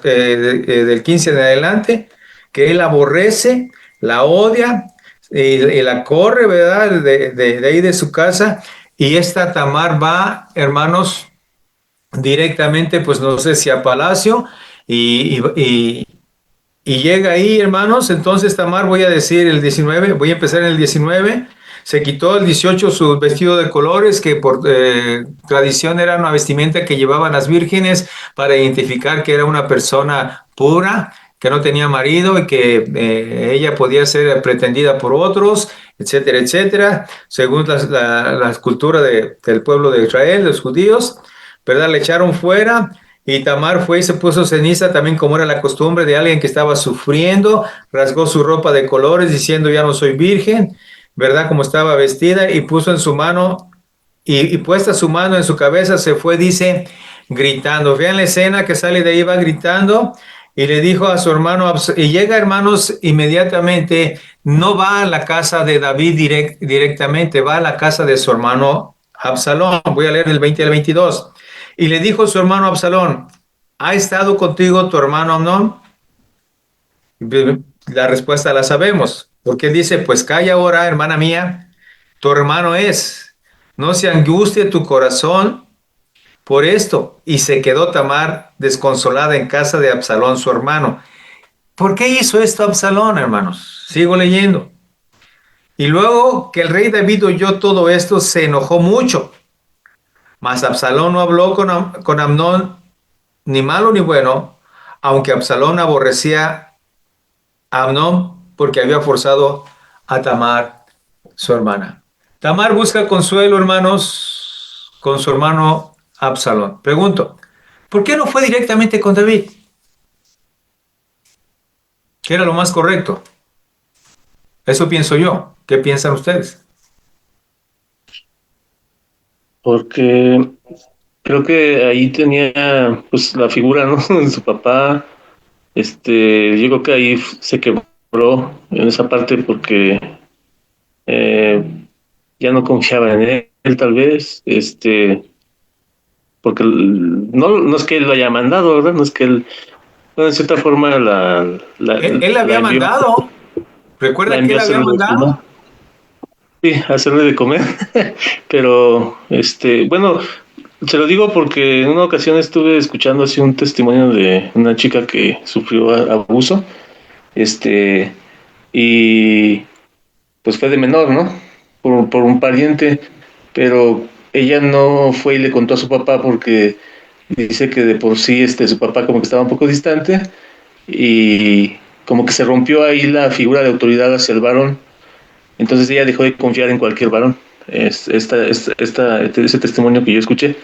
del 15 en adelante, que él aborrece, la odia y la corre, ¿verdad? De ahí de su casa. Y esta Tamar va, hermanos, directamente, pues no sé si a palacio, y llega ahí, hermanos. Entonces Tamar, voy a decir el 19, voy a empezar en el 19. se quitó el 18 su vestido de colores, que por tradición era una vestimenta que llevaban las vírgenes para identificar que era una persona pura, que no tenía marido y que ella podía ser pretendida por otros, etcétera, etcétera, según la cultura del pueblo de Israel, los judíos, ¿verdad? Le echaron fuera. Y Tamar fue y se puso ceniza también como era la costumbre de alguien que estaba sufriendo, rasgó su ropa de colores diciendo ya no soy virgen, ¿verdad? Como estaba vestida y puso en su mano y puesta su mano en su cabeza se fue, dice, gritando. Vean la escena que sale de ahí, va gritando y le dijo a su hermano, y llega hermanos inmediatamente, no va a la casa de David directamente, va a la casa de su hermano Absalón. Voy a leer del 20 al 22. Y le dijo su hermano Absalón, ¿ha estado contigo tu hermano Amnón? La respuesta la sabemos, porque él dice, pues calla ahora, hermana mía, tu hermano es, no se angustie tu corazón por esto. Y se quedó Tamar desconsolada en casa de Absalón, su hermano. ¿Por qué hizo esto Absalón, hermanos? Sigo leyendo. Y luego que el rey David oyó todo esto, se enojó mucho. Mas Absalón no habló con Amnón ni malo ni bueno, aunque Absalón aborrecía a Amnón porque había forzado a Tamar, su hermana. Tamar busca consuelo, hermanos, con su hermano Absalón. Pregunto, ¿por qué no fue directamente con David? ¿Qué era lo más correcto? Eso pienso yo. ¿Qué piensan ustedes? Porque creo que ahí tenía pues la figura, ¿no? De su papá. Yo creo que ahí se quebró en esa parte porque eh, ya no confiaba en él, tal vez, porque no es que él lo haya mandado, ¿verdad? No es que él, bueno, en cierta forma Él la había envió, mandado. la ¿Recuerda que envió él a había hacerle de comer. mandado? Sí, a hacerle de comer, pero, bueno, se lo digo porque en una ocasión estuve escuchando así un testimonio de una chica que sufrió abuso, este, y pues fue de menor, ¿no? Por un pariente, pero ella no fue y le contó a su papá porque dice que de por sí su papá como que estaba un poco distante y como que se rompió ahí la figura de autoridad hacia el varón, entonces ella dejó de confiar en cualquier varón. Ese testimonio que yo escuché,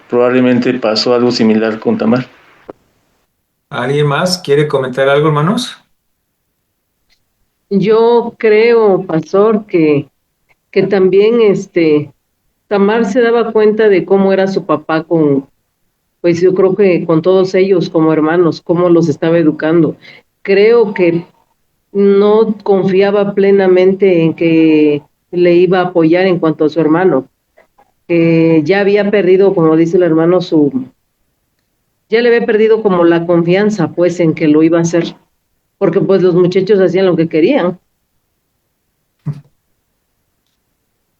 probablemente pasó algo similar con Tamar. ¿Alguien más quiere comentar algo, hermanos? Yo creo, pastor, que también Tamar se daba cuenta de cómo era su papá pues yo creo que con todos ellos como hermanos, cómo los estaba educando. Creo que no confiaba plenamente en que le iba a apoyar en cuanto a su hermano, que ya había perdido, como dice el hermano, ya le había perdido como la confianza, pues, en que lo iba a hacer, porque pues los muchachos hacían lo que querían.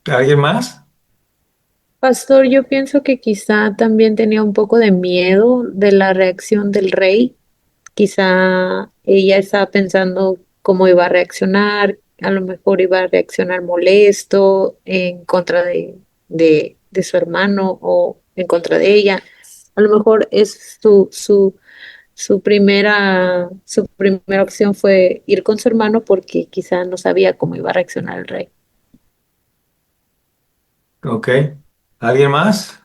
¿Alguien más? Pastor, yo pienso que quizá también tenía un poco de miedo de la reacción del rey. Quizá ella estaba pensando cómo iba a reaccionar, a lo mejor iba a reaccionar molesto en contra de su hermano o en contra de ella. A lo mejor es su primera opción fue ir con su hermano porque quizá no sabía cómo iba a reaccionar el rey. Ok. ¿Alguien más?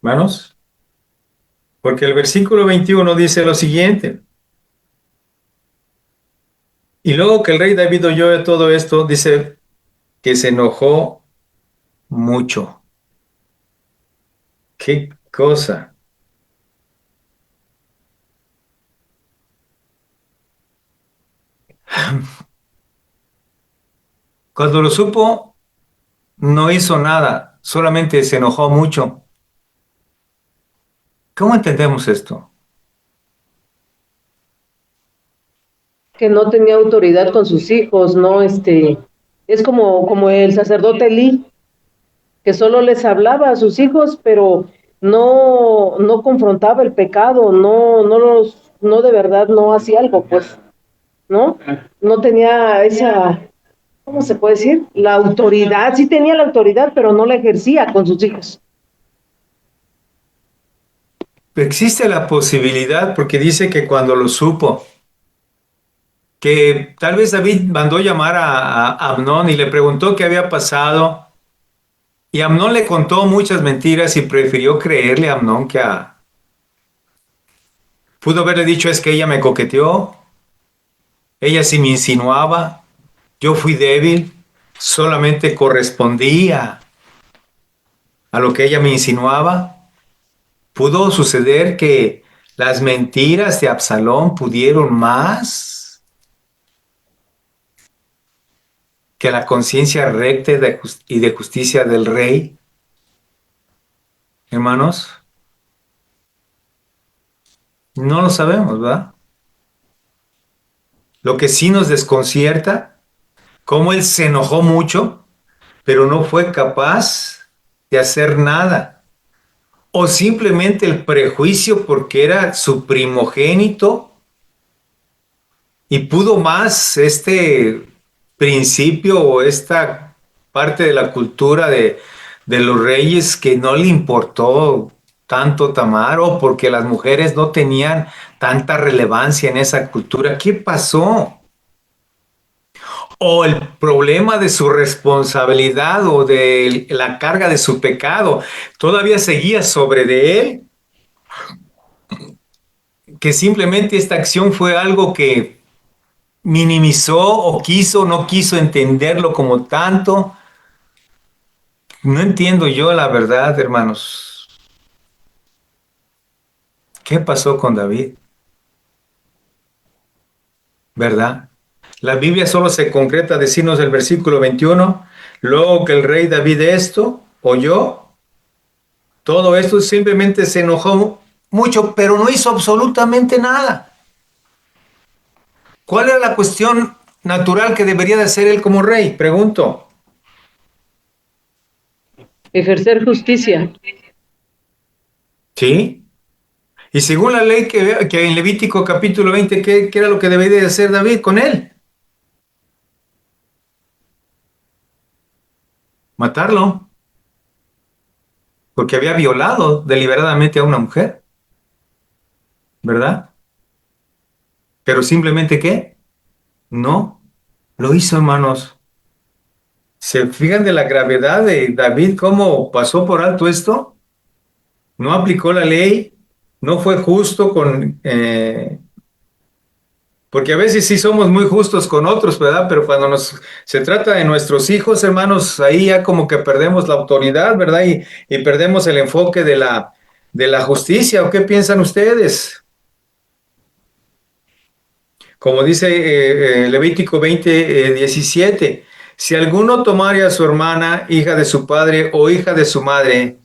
Hermanos. Porque el versículo 21 dice lo siguiente. Y luego que el rey David oyó de todo esto, dice que se enojó mucho. ¿Qué cosa? Cuando lo supo, no hizo nada, solamente se enojó mucho. ¿Cómo entendemos esto? Que no tenía autoridad con sus hijos, ¿no? Es como el sacerdote Elí, que solo les hablaba a sus hijos, pero no confrontaba el pecado, no de verdad no hacía algo, pues. ¿no? No tenía esa, ¿cómo se puede decir? La autoridad, sí tenía la autoridad, pero no la ejercía con sus hijos. Existe la posibilidad, porque dice que cuando lo supo, que tal vez David mandó llamar a Amnón y le preguntó qué había pasado, y Amnón le contó muchas mentiras y prefirió creerle a Amnón que a... Pudo haberle dicho es que ella me coqueteó, ella sí me insinuaba, yo fui débil, solamente correspondía a lo que ella me insinuaba. Pudo suceder que las mentiras de Absalón pudieron más que la conciencia recta y de justicia del rey. Hermanos, no lo sabemos, ¿verdad? Lo que sí nos desconcierta, cómo él se enojó mucho, pero no fue capaz de hacer nada. O simplemente el prejuicio porque era su primogénito y pudo más este principio o esta parte de la cultura de los reyes que no le importó tanto Tamar o porque las mujeres no tenían tanta relevancia en esa cultura. ¿Qué pasó? O el problema de su responsabilidad o de la carga de su pecado todavía seguía sobre de él, que simplemente esta acción fue algo que minimizó o no quiso entenderlo como tanto. No entiendo yo la verdad, hermanos. ¿Qué pasó con David? ¿Verdad? La Biblia solo se concreta a decirnos el versículo 21, luego que el rey David esto oyó, todo esto simplemente se enojó mucho, pero no hizo absolutamente nada. ¿Cuál era la cuestión natural que debería de hacer él como rey? Pregunto. Ejercer justicia. ¿Sí? Y según la ley que en Levítico capítulo 20, ¿qué era lo que debería de hacer David con él? Matarlo. Porque había violado deliberadamente a una mujer. ¿Verdad? Pero simplemente ¿qué? No. Lo hizo, hermanos. ¿Se fijan de la gravedad de David cómo pasó por alto esto? No aplicó la ley, no fue justo porque a veces sí somos muy justos con otros, ¿verdad? Pero cuando se trata de nuestros hijos, hermanos, ahí ya como que perdemos la autoridad, ¿verdad? Y perdemos el enfoque de la justicia. ¿O qué piensan ustedes? Como dice Levítico 20, 17, si alguno tomare a su hermana, hija de su padre o hija de su madre,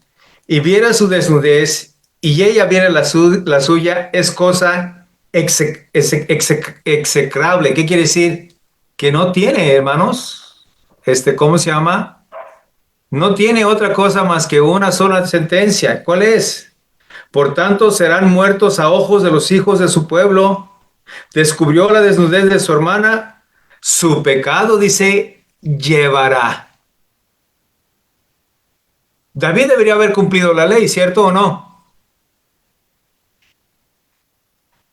y viera su desnudez, y ella viera la suya, es cosa execrable. ¿Qué quiere decir? Que no tiene, hermanos, ¿cómo se llama? No tiene otra cosa más que una sola sentencia. ¿Cuál es? Por tanto, serán muertos a ojos de los hijos de su pueblo. Descubrió la desnudez de su hermana, su pecado, dice, llevará. David debería haber cumplido la ley, ¿cierto o no?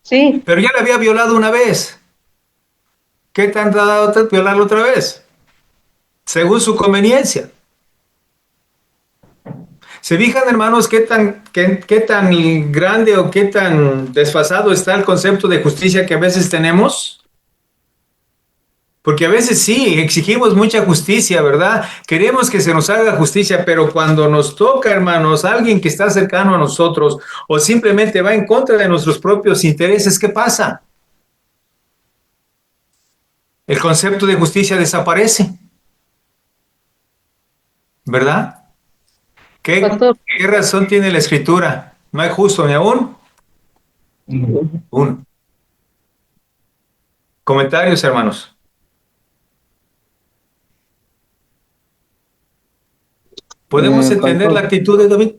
Sí. Pero ya le había violado una vez. ¿Qué tan dado violarlo otra vez? Según su conveniencia. ¿Se fijan, hermanos, qué tan grande o qué tan desfasado está el concepto de justicia que a veces tenemos? Porque a veces sí, exigimos mucha justicia, ¿verdad? Queremos que se nos haga justicia, pero cuando nos toca, hermanos, alguien que está cercano a nosotros o simplemente va en contra de nuestros propios intereses, ¿qué pasa? El concepto de justicia desaparece, ¿verdad? ¿Qué razón tiene la Escritura? ¿No hay justo ni aún? Uno. Comentarios, hermanos. ¿Podemos entender Pastor, la actitud de David?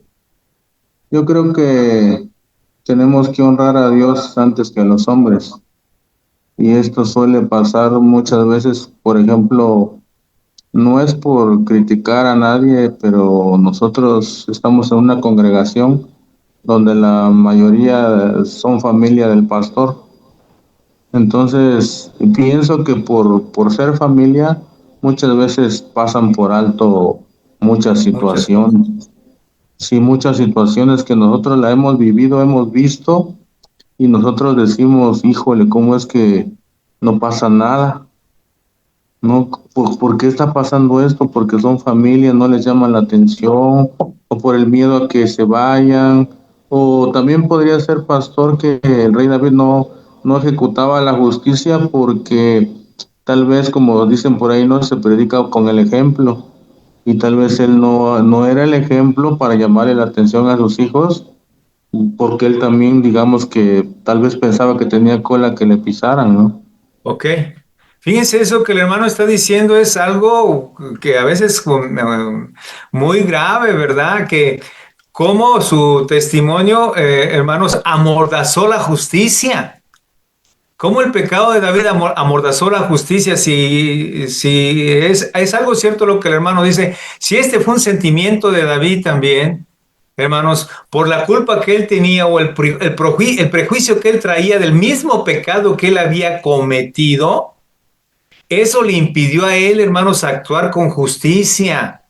yo creo que tenemos que honrar a Dios antes que a los hombres. Y esto suele pasar muchas veces, por ejemplo, no es por criticar a nadie, pero nosotros estamos en una congregación donde la mayoría son familia del pastor. Entonces, pienso que por ser familia, muchas veces pasan por alto muchas Muchas cosas. situaciones. Sí, muchas situaciones que nosotros la hemos vivido, hemos visto, y nosotros decimos, híjole, ¿cómo es que no pasa nada? ¿No? ¿Por qué está pasando esto? Porque son familias, no les llaman la atención, o por el miedo a que se vayan, o también podría ser, pastor, que el rey David no ejecutaba la justicia porque tal vez, como dicen por ahí, no se predica con el ejemplo, y tal vez él no era el ejemplo para llamarle la atención a sus hijos, porque él también, digamos que tal vez pensaba que tenía cola que le pisaran, ¿no? Ok. Fíjense, eso que el hermano está diciendo es algo que a veces muy grave, ¿verdad? Que como su testimonio, hermanos, amordazó la justicia. ¿Cómo el pecado de David amordazó la justicia? Si es algo cierto lo que el hermano dice, si este fue un sentimiento de David también, hermanos, por la culpa que él tenía o el prejuicio que él traía del mismo pecado que él había cometido, eso le impidió a él, hermanos, actuar con justicia,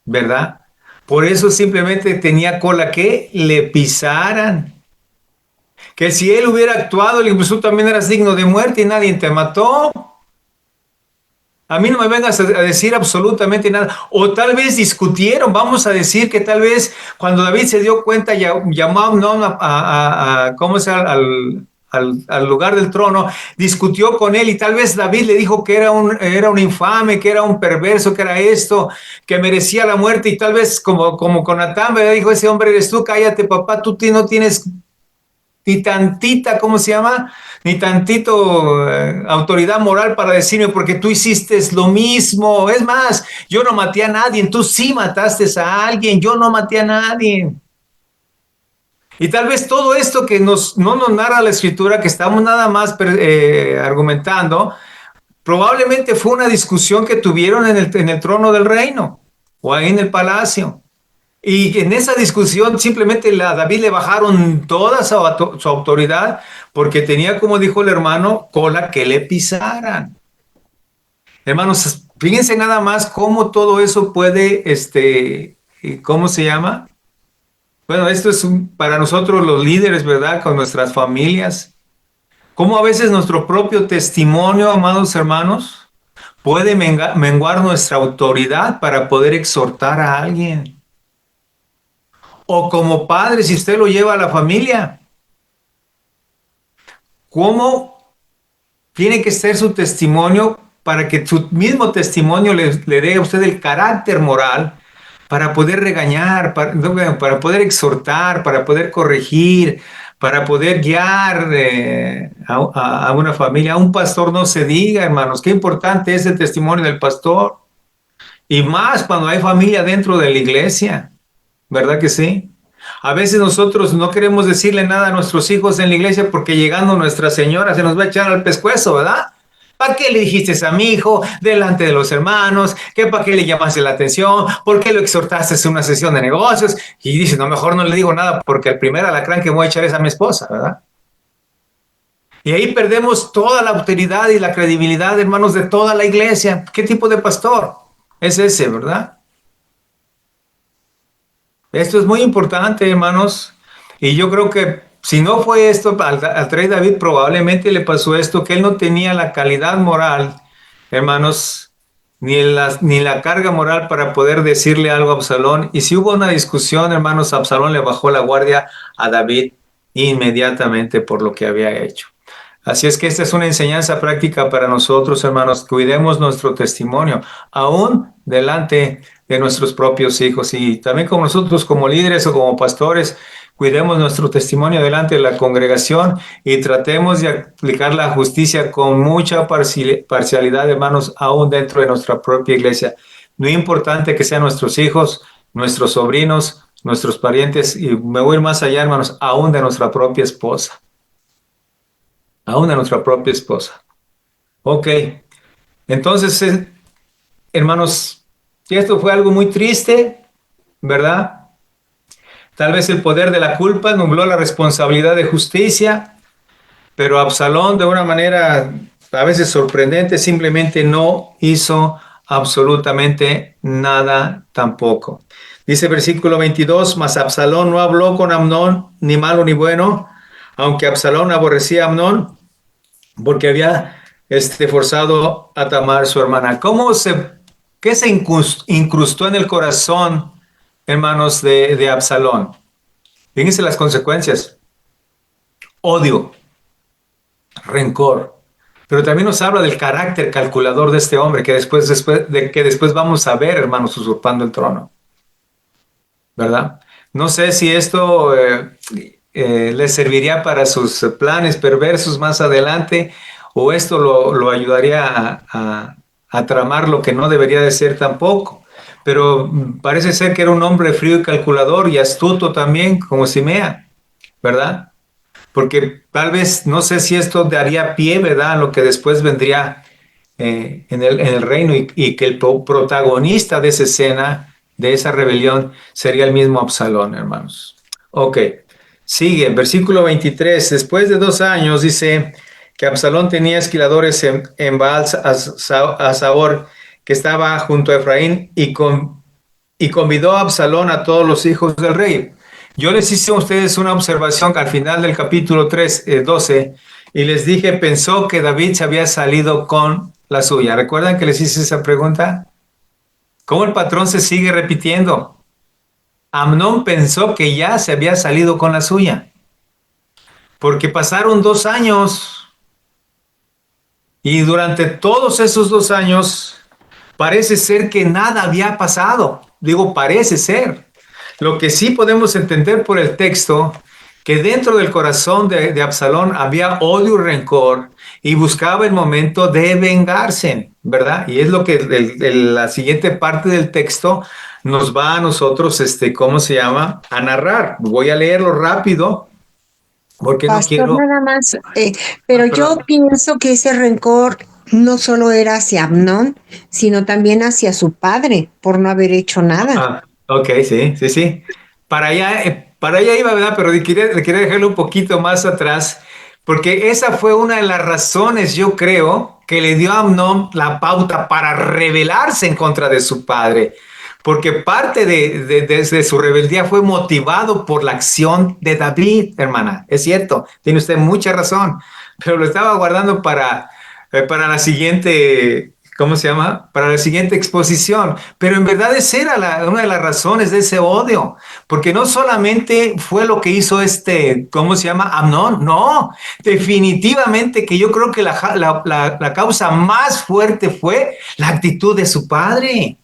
¿verdad? Por eso simplemente tenía cola que le pisaran. Que si él hubiera actuado, incluso también eras digno de muerte y nadie te mató. A mí no me vengas a decir absolutamente nada. O tal vez discutieron, vamos a decir que tal vez cuando David se dio cuenta, llamó a Amnón ¿cómo se llama? Al lugar del trono, discutió con él y tal vez David le dijo que era un infame, que era un perverso, que era esto, que merecía la muerte y tal vez como con Natán, le dijo, ese hombre eres tú, cállate papá, tú no tienes ni tantita, ¿cómo se llama? Ni tantito autoridad moral para decirme porque tú hiciste lo mismo. Es más, yo no maté a nadie, tú sí mataste a alguien, yo no maté a nadie. Y tal vez todo esto que no nos narra la escritura, que estamos nada más argumentando, probablemente fue una discusión que tuvieron en el trono del reino o ahí en el palacio. Y en esa discusión simplemente a David le bajaron toda su autoridad porque tenía, como dijo el hermano, cola que le pisaran. Hermanos, fíjense nada más cómo todo eso puede, ¿cómo se llama? Bueno, esto es para nosotros los líderes, ¿verdad? Con nuestras familias. Cómo a veces nuestro propio testimonio, amados hermanos, puede menguar nuestra autoridad para poder exhortar a alguien. O como padre, si usted lo lleva a la familia, ¿cómo tiene que ser su testimonio para que su mismo testimonio le dé a usted el carácter moral para poder regañar, para poder exhortar, para poder corregir, para poder guiar a una familia? A un pastor no se diga, hermanos, qué importante es el testimonio del pastor. Y más cuando hay familia dentro de la iglesia, ¿verdad que sí? A veces nosotros no queremos decirle nada a nuestros hijos en la iglesia porque llegando Nuestra Señora se nos va a echar al pescuezo, ¿verdad? ¿Para qué le dijiste a mi hijo delante de los hermanos? ¿Qué para qué le llamaste la atención? ¿Por qué lo exhortaste a una sesión de negocios? Y dice, no, mejor no le digo nada porque el primer alacrán que voy a echar es a mi esposa, ¿verdad? Y ahí perdemos toda la autoridad y la credibilidad, hermanos, de toda la iglesia. ¿Qué tipo de pastor es ese, verdad? Esto es muy importante, hermanos. Y yo creo que si no fue esto, al rey David probablemente le pasó esto, que él no tenía la calidad moral, hermanos, ni la carga moral para poder decirle algo a Absalón. Y si hubo una discusión, hermanos, Absalón le bajó la guardia a David inmediatamente por lo que había hecho. Así es que esta es una enseñanza práctica para nosotros, hermanos. Cuidemos nuestro testimonio, aún delante de nuestros propios hijos. Y también como nosotros, como líderes o como pastores, cuidemos nuestro testimonio delante de la congregación y tratemos de aplicar la justicia con mucha parcialidad, hermanos, aún dentro de nuestra propia iglesia. No es importante que sean nuestros hijos, nuestros sobrinos, nuestros parientes, y me voy a ir más allá, hermanos, aún de nuestra propia esposa. aún a nuestra propia esposa. Ok, entonces, hermanos, esto fue algo muy triste, ¿verdad? Tal vez el poder de la culpa nubló la responsabilidad de justicia, pero Absalón, de una manera a veces sorprendente, simplemente no hizo absolutamente nada tampoco. Dice versículo 22, mas Absalón no habló con Amnón, ni malo ni bueno, aunque Absalón aborrecía a Amnón, porque había forzado a Tamar, su hermana. ¿Qué se incrustó en el corazón, hermanos, de Absalón? Fíjense las consecuencias. Odio, rencor. Pero también nos habla del carácter calculador de este hombre, que después vamos a ver, hermanos, usurpando el trono. ¿Verdad? No sé si esto le serviría para sus planes perversos más adelante, o esto lo ayudaría a tramar lo que no debería de ser tampoco. Pero parece ser que era un hombre frío y calculador y astuto también, como Simea, ¿verdad? Porque tal vez, no sé si esto daría pie, ¿verdad?, a lo que después vendría en el reino, y que el protagonista de esa escena, de esa rebelión, sería el mismo Absalón, hermanos. Ok, sigue, versículo 23. Después de 2 años, dice que Absalón tenía esquiladores en Baal a Sabor, que estaba junto a Efraín, y convidó a Absalón a todos los hijos del rey. Yo les hice a ustedes una observación al final del capítulo 12, y les dije, pensó que David se había salido con la suya. ¿Recuerdan que les hice esa pregunta? ¿Cómo el patrón se sigue repitiendo? Amnón pensó que ya se había salido con la suya, porque pasaron 2 años, y durante todos esos 2 años parece ser que nada había pasado. Digo, parece ser. Lo que sí podemos entender por el texto, que dentro del corazón de Absalón había odio y rencor, y buscaba el momento de vengarse, ¿verdad? Y es lo que la siguiente parte del texto nos va a nosotros, ¿cómo se llama?, a narrar. Voy a leerlo rápido, porque no Pastor, quiero... nada más, pero yo Perdón. pienso que ese rencor no solo era hacia Amnón, sino también hacia su padre por no haber hecho nada. Ok, sí. Para allá iba, ¿verdad? Pero quería dejarlo un poquito más atrás, porque esa fue una de las razones, yo creo, que le dio a Amnón la pauta para rebelarse en contra de su padre. Porque parte de su rebeldía fue motivado por la acción de David, hermana. Es cierto, tiene usted mucha razón, pero lo estaba guardando para la siguiente, ¿cómo se llama?, para la siguiente exposición. Pero en verdad esa era una de las razones de ese odio, porque no solamente fue lo que hizo ¿cómo se llama?, Amnón. No, definitivamente que yo creo que la causa más fuerte fue la actitud de su padre,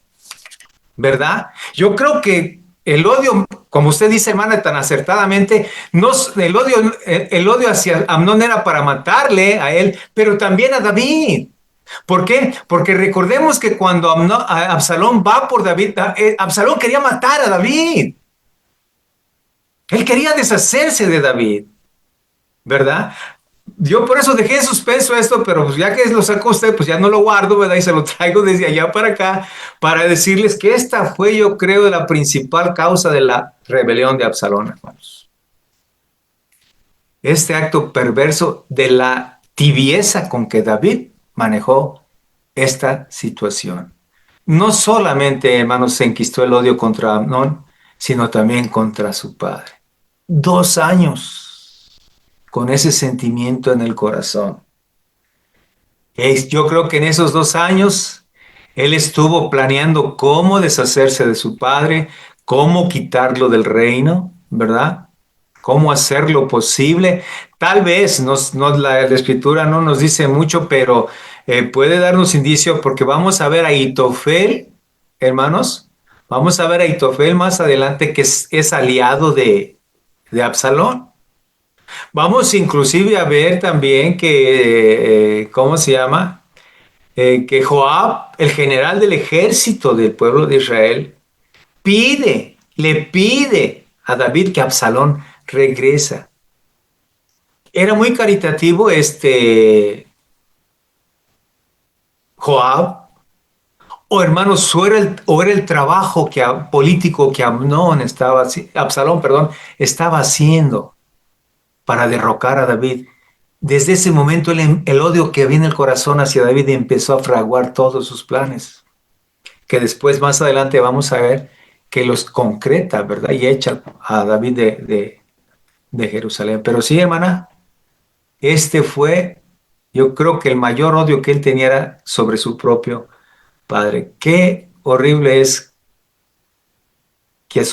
¿verdad? Yo creo que el odio, como usted dice, hermana, tan acertadamente, no, el odio hacia Amnón era para matarle a él, pero también a David. ¿Por qué? Porque recordemos que cuando Absalón va por David, Absalón quería matar a David. Él quería deshacerse de David, ¿verdad? Yo por eso dejé en suspenso esto, pero pues ya que lo sacó usted, pues ya no lo guardo, ¿verdad? Y se lo traigo desde allá para acá para decirles que esta fue, yo creo, la principal causa de la rebelión de Absalón, hermanos. Este acto perverso de la tibieza con que David manejó esta situación. No solamente, hermanos, se enquistó el odio contra Amnón, sino también contra su padre. 2 años con ese sentimiento en el corazón. Yo creo que en esos 2 años él estuvo planeando cómo deshacerse de su padre, cómo quitarlo del reino, ¿verdad? Cómo hacer lo posible. Tal vez la escritura no nos dice mucho, pero puede darnos indicio, porque vamos a ver a Ahitofel, hermanos, vamos a ver a Ahitofel más adelante, que es aliado de Absalón. Vamos inclusive a ver también que, ¿cómo se llama? Que Joab, el general del ejército del pueblo de Israel, le pide a David que Absalón regresa. Era muy caritativo Joab, o hermanos, o era el trabajo político que Absalón, perdón, estaba haciendo para derrocar a David. Desde ese momento el odio que había en el corazón hacia David empezó a fraguar todos sus planes, que después más adelante vamos a ver que los concreta, ¿verdad? Y echa a David de Jerusalén. Pero sí, hermana, fue, yo creo que el mayor odio que él tenía era sobre su propio padre. Qué horrible es que,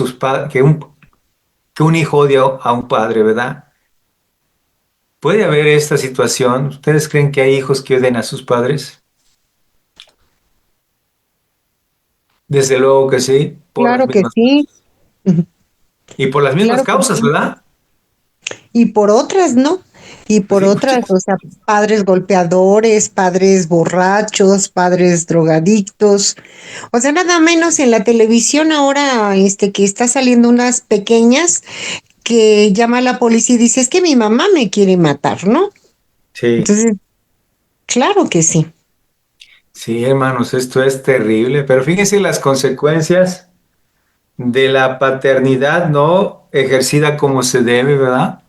que un hijo odia a un padre, ¿verdad? ¿Puede haber esta situación? ¿Ustedes creen que hay hijos que odian a sus padres? Desde luego que sí, Claro que sí. y por las mismas Claro que causas, sí. ¿verdad? Y por otras, ¿no? Y por Sí, otras, o sea, padres golpeadores, padres borrachos, padres drogadictos. O sea, nada menos en la televisión ahora, que está saliendo unas pequeñas que llama a la policía y dice, es que mi mamá me quiere matar, ¿no? sí, Entonces, claro que sí. sí, hermanos, esto es terrible, pero fíjense las consecuencias de la paternidad no ejercida como se debe, ¿verdad?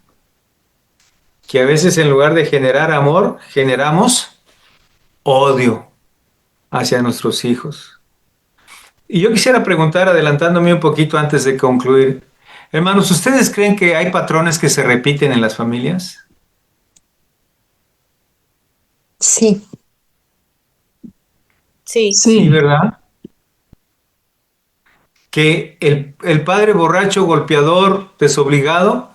Que a veces en lugar de generar amor, generamos odio hacia nuestros hijos. Y yo quisiera preguntar, adelantándome un poquito antes de concluir, hermanos, ¿ustedes creen que hay patrones que se repiten en las familias? Sí. Sí, Sí, ¿verdad? Que el padre borracho, golpeador, desobligado,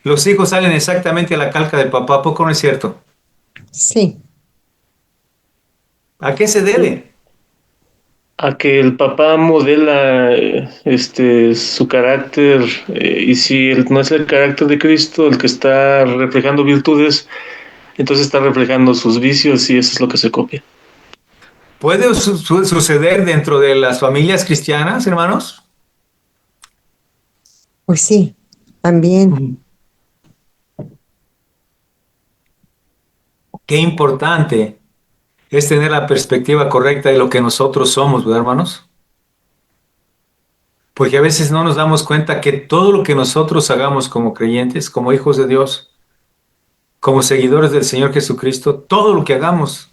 los hijos salen exactamente a la calca del papá, ¿a poco no es cierto? Sí. ¿A qué se debe? A que el papá modela su carácter, y si no es el carácter de Cristo el que está reflejando virtudes, entonces está reflejando sus vicios y eso es lo que se copia. ¿Puede suceder dentro de las familias cristianas, hermanos? Pues sí, también. Qué importante es tener la perspectiva correcta de lo que nosotros somos, ¿verdad, hermanos? Porque a veces no nos damos cuenta que todo lo que nosotros hagamos como creyentes, como hijos de Dios, como seguidores del Señor Jesucristo, todo lo que hagamos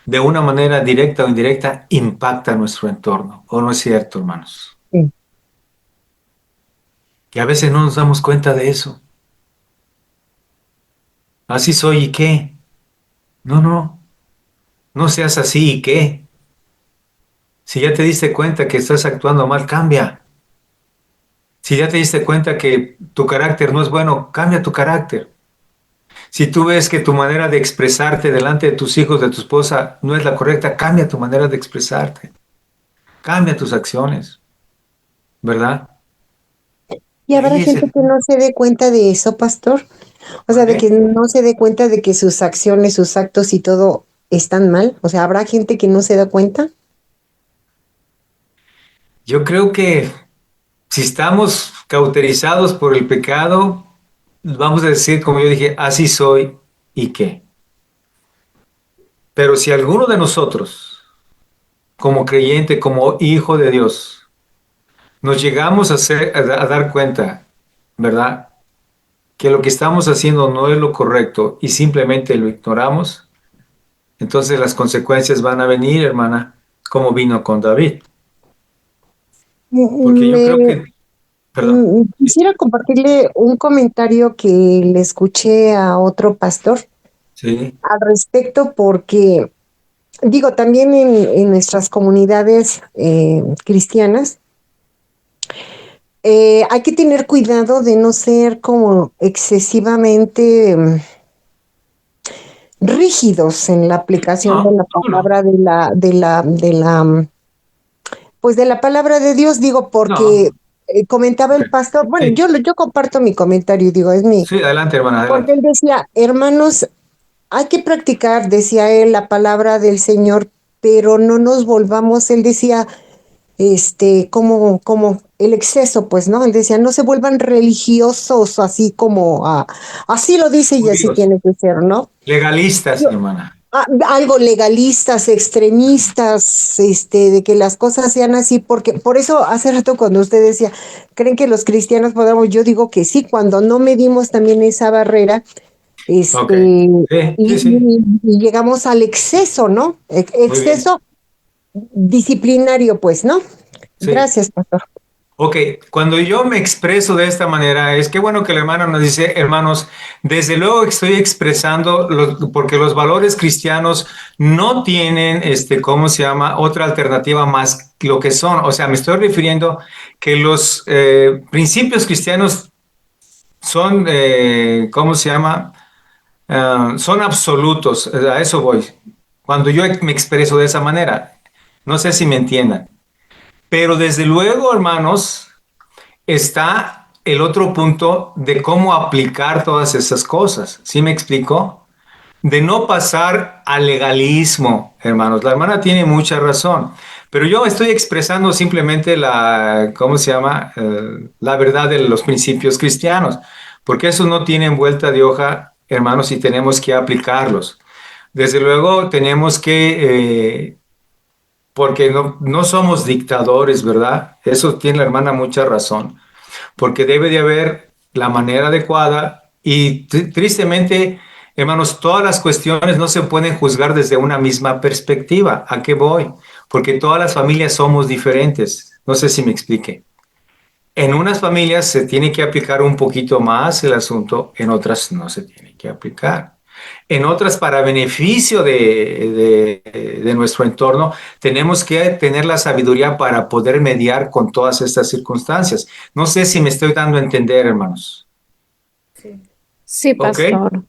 de una manera directa o indirecta impacta nuestro entorno. ¿O no es cierto, hermanos? Sí. Y a veces no nos damos cuenta de eso. Así soy y qué. No, no, no seas así y qué. Si ya te diste cuenta que estás actuando mal, cambia. Si ya te diste cuenta que tu carácter no es bueno, cambia tu carácter. Si tú ves que tu manera de expresarte delante de tus hijos, de tu esposa, no es la correcta, cambia tu manera de expresarte. Cambia tus acciones, ¿verdad? Y Y habrá ahí es gente el... que no se dé cuenta de eso, pastor. O sea, de ¿Mande? que no se dé cuenta de que sus acciones, sus actos y todo están mal. O sea, habrá gente que no se da cuenta. Yo creo que si estamos cauterizados por el pecado, vamos a decir, como yo dije, así soy y qué. Pero si alguno de nosotros, como creyente, como hijo de Dios, nos llegamos a dar cuenta, ¿verdad? Que lo que estamos haciendo no es lo correcto y simplemente lo ignoramos, entonces las consecuencias van a venir, hermana, como vino con David. Porque yo creo Me, que, perdón, quisiera compartirle un comentario que le escuché a otro pastor sí, al respecto, porque digo, también en nuestras comunidades cristianas, hay que tener cuidado de no ser como excesivamente rígidos en la aplicación de no, la no, no, palabra pues de la palabra de Dios, digo, porque no, comentaba ok, el pastor, bueno, sí, yo comparto mi comentario, digo, es mi, sí, adelante, hermana, porque adelante. él decía, hermanos, hay que practicar, decía él, la palabra del Señor, pero no nos volvamos, él decía, como el exceso, pues, ¿no? Él decía, no se vuelvan religiosos así como, así lo dice y así Judíos, tiene que ser, ¿no? legalistas, Yo, hermana. algo legalistas, extremistas, de que las cosas sean así, porque por eso hace rato cuando usted decía, ¿creen que los cristianos podamos? Yo digo que sí, cuando no medimos también esa barrera, Ok. y, Sí, sí, sí. y llegamos al exceso, ¿no? Muy bien. Exceso disciplinario, pues, ¿no? Sí. Gracias, pastor. Ok, cuando yo me expreso de esta manera, es que bueno que el hermano nos dice, hermanos, desde luego que estoy expresando, porque los valores cristianos no tienen, ¿cómo se llama? Otra alternativa más que lo que son. O sea, me estoy refiriendo que los principios cristianos son, ¿cómo se llama? Son absolutos, a eso voy. Cuando yo me expreso de esa manera, no sé si me entiendan. Pero desde luego, hermanos, está el otro punto de cómo aplicar todas esas cosas. ¿Sí me explico? De no pasar al legalismo, hermanos. La hermana tiene mucha razón, pero yo estoy expresando simplemente ¿cómo se llama? La verdad de los principios cristianos, porque eso no tiene vuelta de hoja, hermanos, y tenemos que aplicarlos. Desde luego tenemos que, porque no somos dictadores, ¿verdad? Eso tiene la hermana mucha razón, porque debe de haber la manera adecuada y tristemente, hermanos, todas las cuestiones no se pueden juzgar desde una misma perspectiva. ¿A qué voy? Porque todas las familias somos diferentes. No sé si me explique. En unas familias se tiene que aplicar un poquito más el asunto, en otras no se tiene que aplicar. En otras, para beneficio de nuestro entorno, tenemos que tener la sabiduría para poder mediar con todas estas circunstancias. No sé si me estoy dando a entender, hermanos. Sí. Sí, ¿Ok? pastor.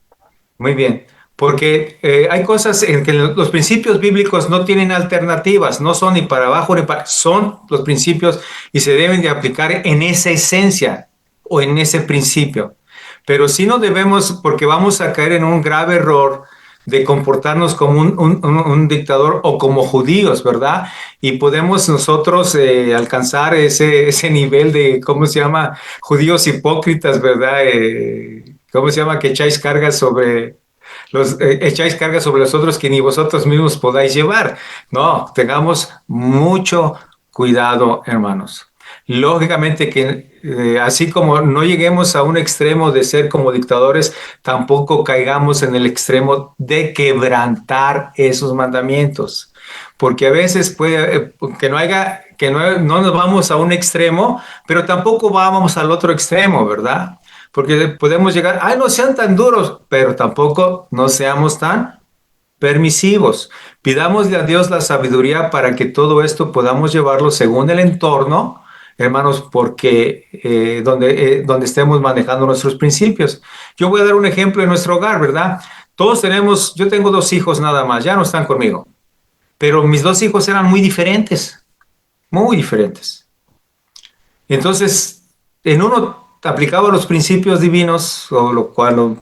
Muy bien. Porque hay cosas en que los principios bíblicos no tienen alternativas, no son ni para abajo ni para... Son los principios y se deben de aplicar en esa esencia o en ese principio. Pero sí no debemos, porque vamos a caer en un grave error de comportarnos como un dictador o como judíos, ¿verdad? Y podemos nosotros alcanzar ese nivel de, ¿cómo se llama? Judíos hipócritas, ¿verdad? ¿Cómo se llama? Que echáis cargas sobre los otros que ni vosotros mismos podáis llevar. No, tengamos mucho cuidado, hermanos. Lógicamente que así como no lleguemos a un extremo de ser como dictadores, tampoco caigamos en el extremo de quebrantar esos mandamientos. Porque a veces puede que no nos vamos a un extremo, pero tampoco vamos al otro extremo, ¿verdad? Porque podemos llegar, ay, no sean tan duros, pero tampoco no seamos tan permisivos. Pidámosle a Dios la sabiduría para que todo esto podamos llevarlo según el entorno, hermanos, porque donde estemos manejando nuestros principios. Yo voy a dar un ejemplo en nuestro hogar, ¿verdad? Yo tengo 2 hijos nada más, ya no están conmigo, pero mis 2 hijos eran muy diferentes, muy diferentes. Entonces, en uno aplicaba los principios divinos, o lo cual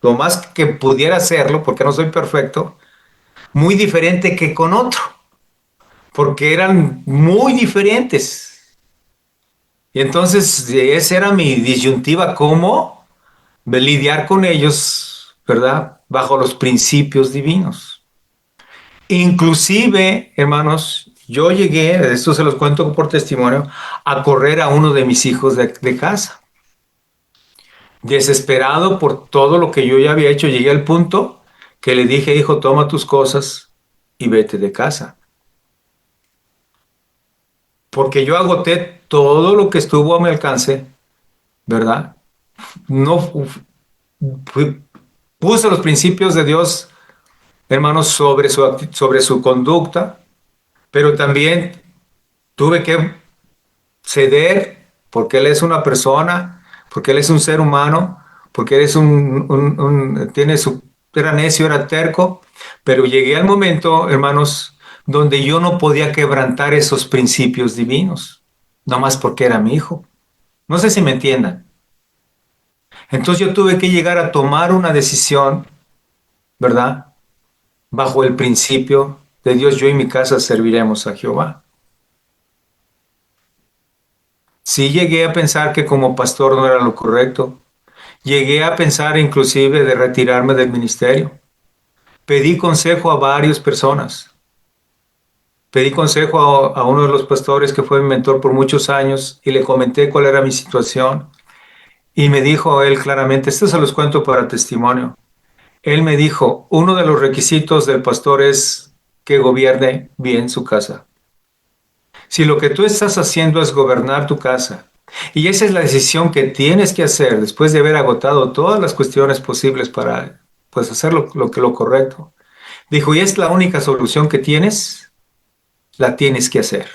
lo más que pudiera hacerlo, porque no soy perfecto, muy diferente que con otro, porque eran muy diferentes. Y entonces esa era mi disyuntiva, cómo lidiar con ellos, ¿verdad? Bajo los principios divinos. Inclusive, hermanos, yo llegué, esto se los cuento por testimonio, a correr a uno de mis hijos de casa. Desesperado por todo lo que yo ya había hecho, llegué al punto que le dije, hijo, toma tus cosas y vete de casa. Porque yo agoté todo lo que estuvo a mi alcance, ¿verdad? No puse los principios de Dios, hermanos, sobre su conducta, pero también tuve que ceder porque Él es una persona, porque Él es un ser humano, porque Él es era necio, era terco, pero llegué al momento, hermanos, donde yo no podía quebrantar esos principios divinos, no más porque era mi hijo. No sé si me entiendan. Entonces yo tuve que llegar a tomar una decisión, ¿verdad? Bajo el principio de Dios, yo y mi casa serviremos a Jehová. Sí llegué a pensar que como pastor no era lo correcto. Llegué a pensar inclusive de retirarme del ministerio. Pedí consejo a varias personas. Pedí consejo a uno de los pastores que fue mi mentor por muchos años y le comenté cuál era mi situación. Y me dijo él claramente, esto se los cuento para testimonio. Él me dijo, uno de los requisitos del pastor es que gobierne bien su casa. Si lo que tú estás haciendo es gobernar tu casa, y esa es la decisión que tienes que hacer después de haber agotado todas las cuestiones posibles para pues, hacer lo correcto. Dijo, y es la única solución que tienes, la tienes que hacer.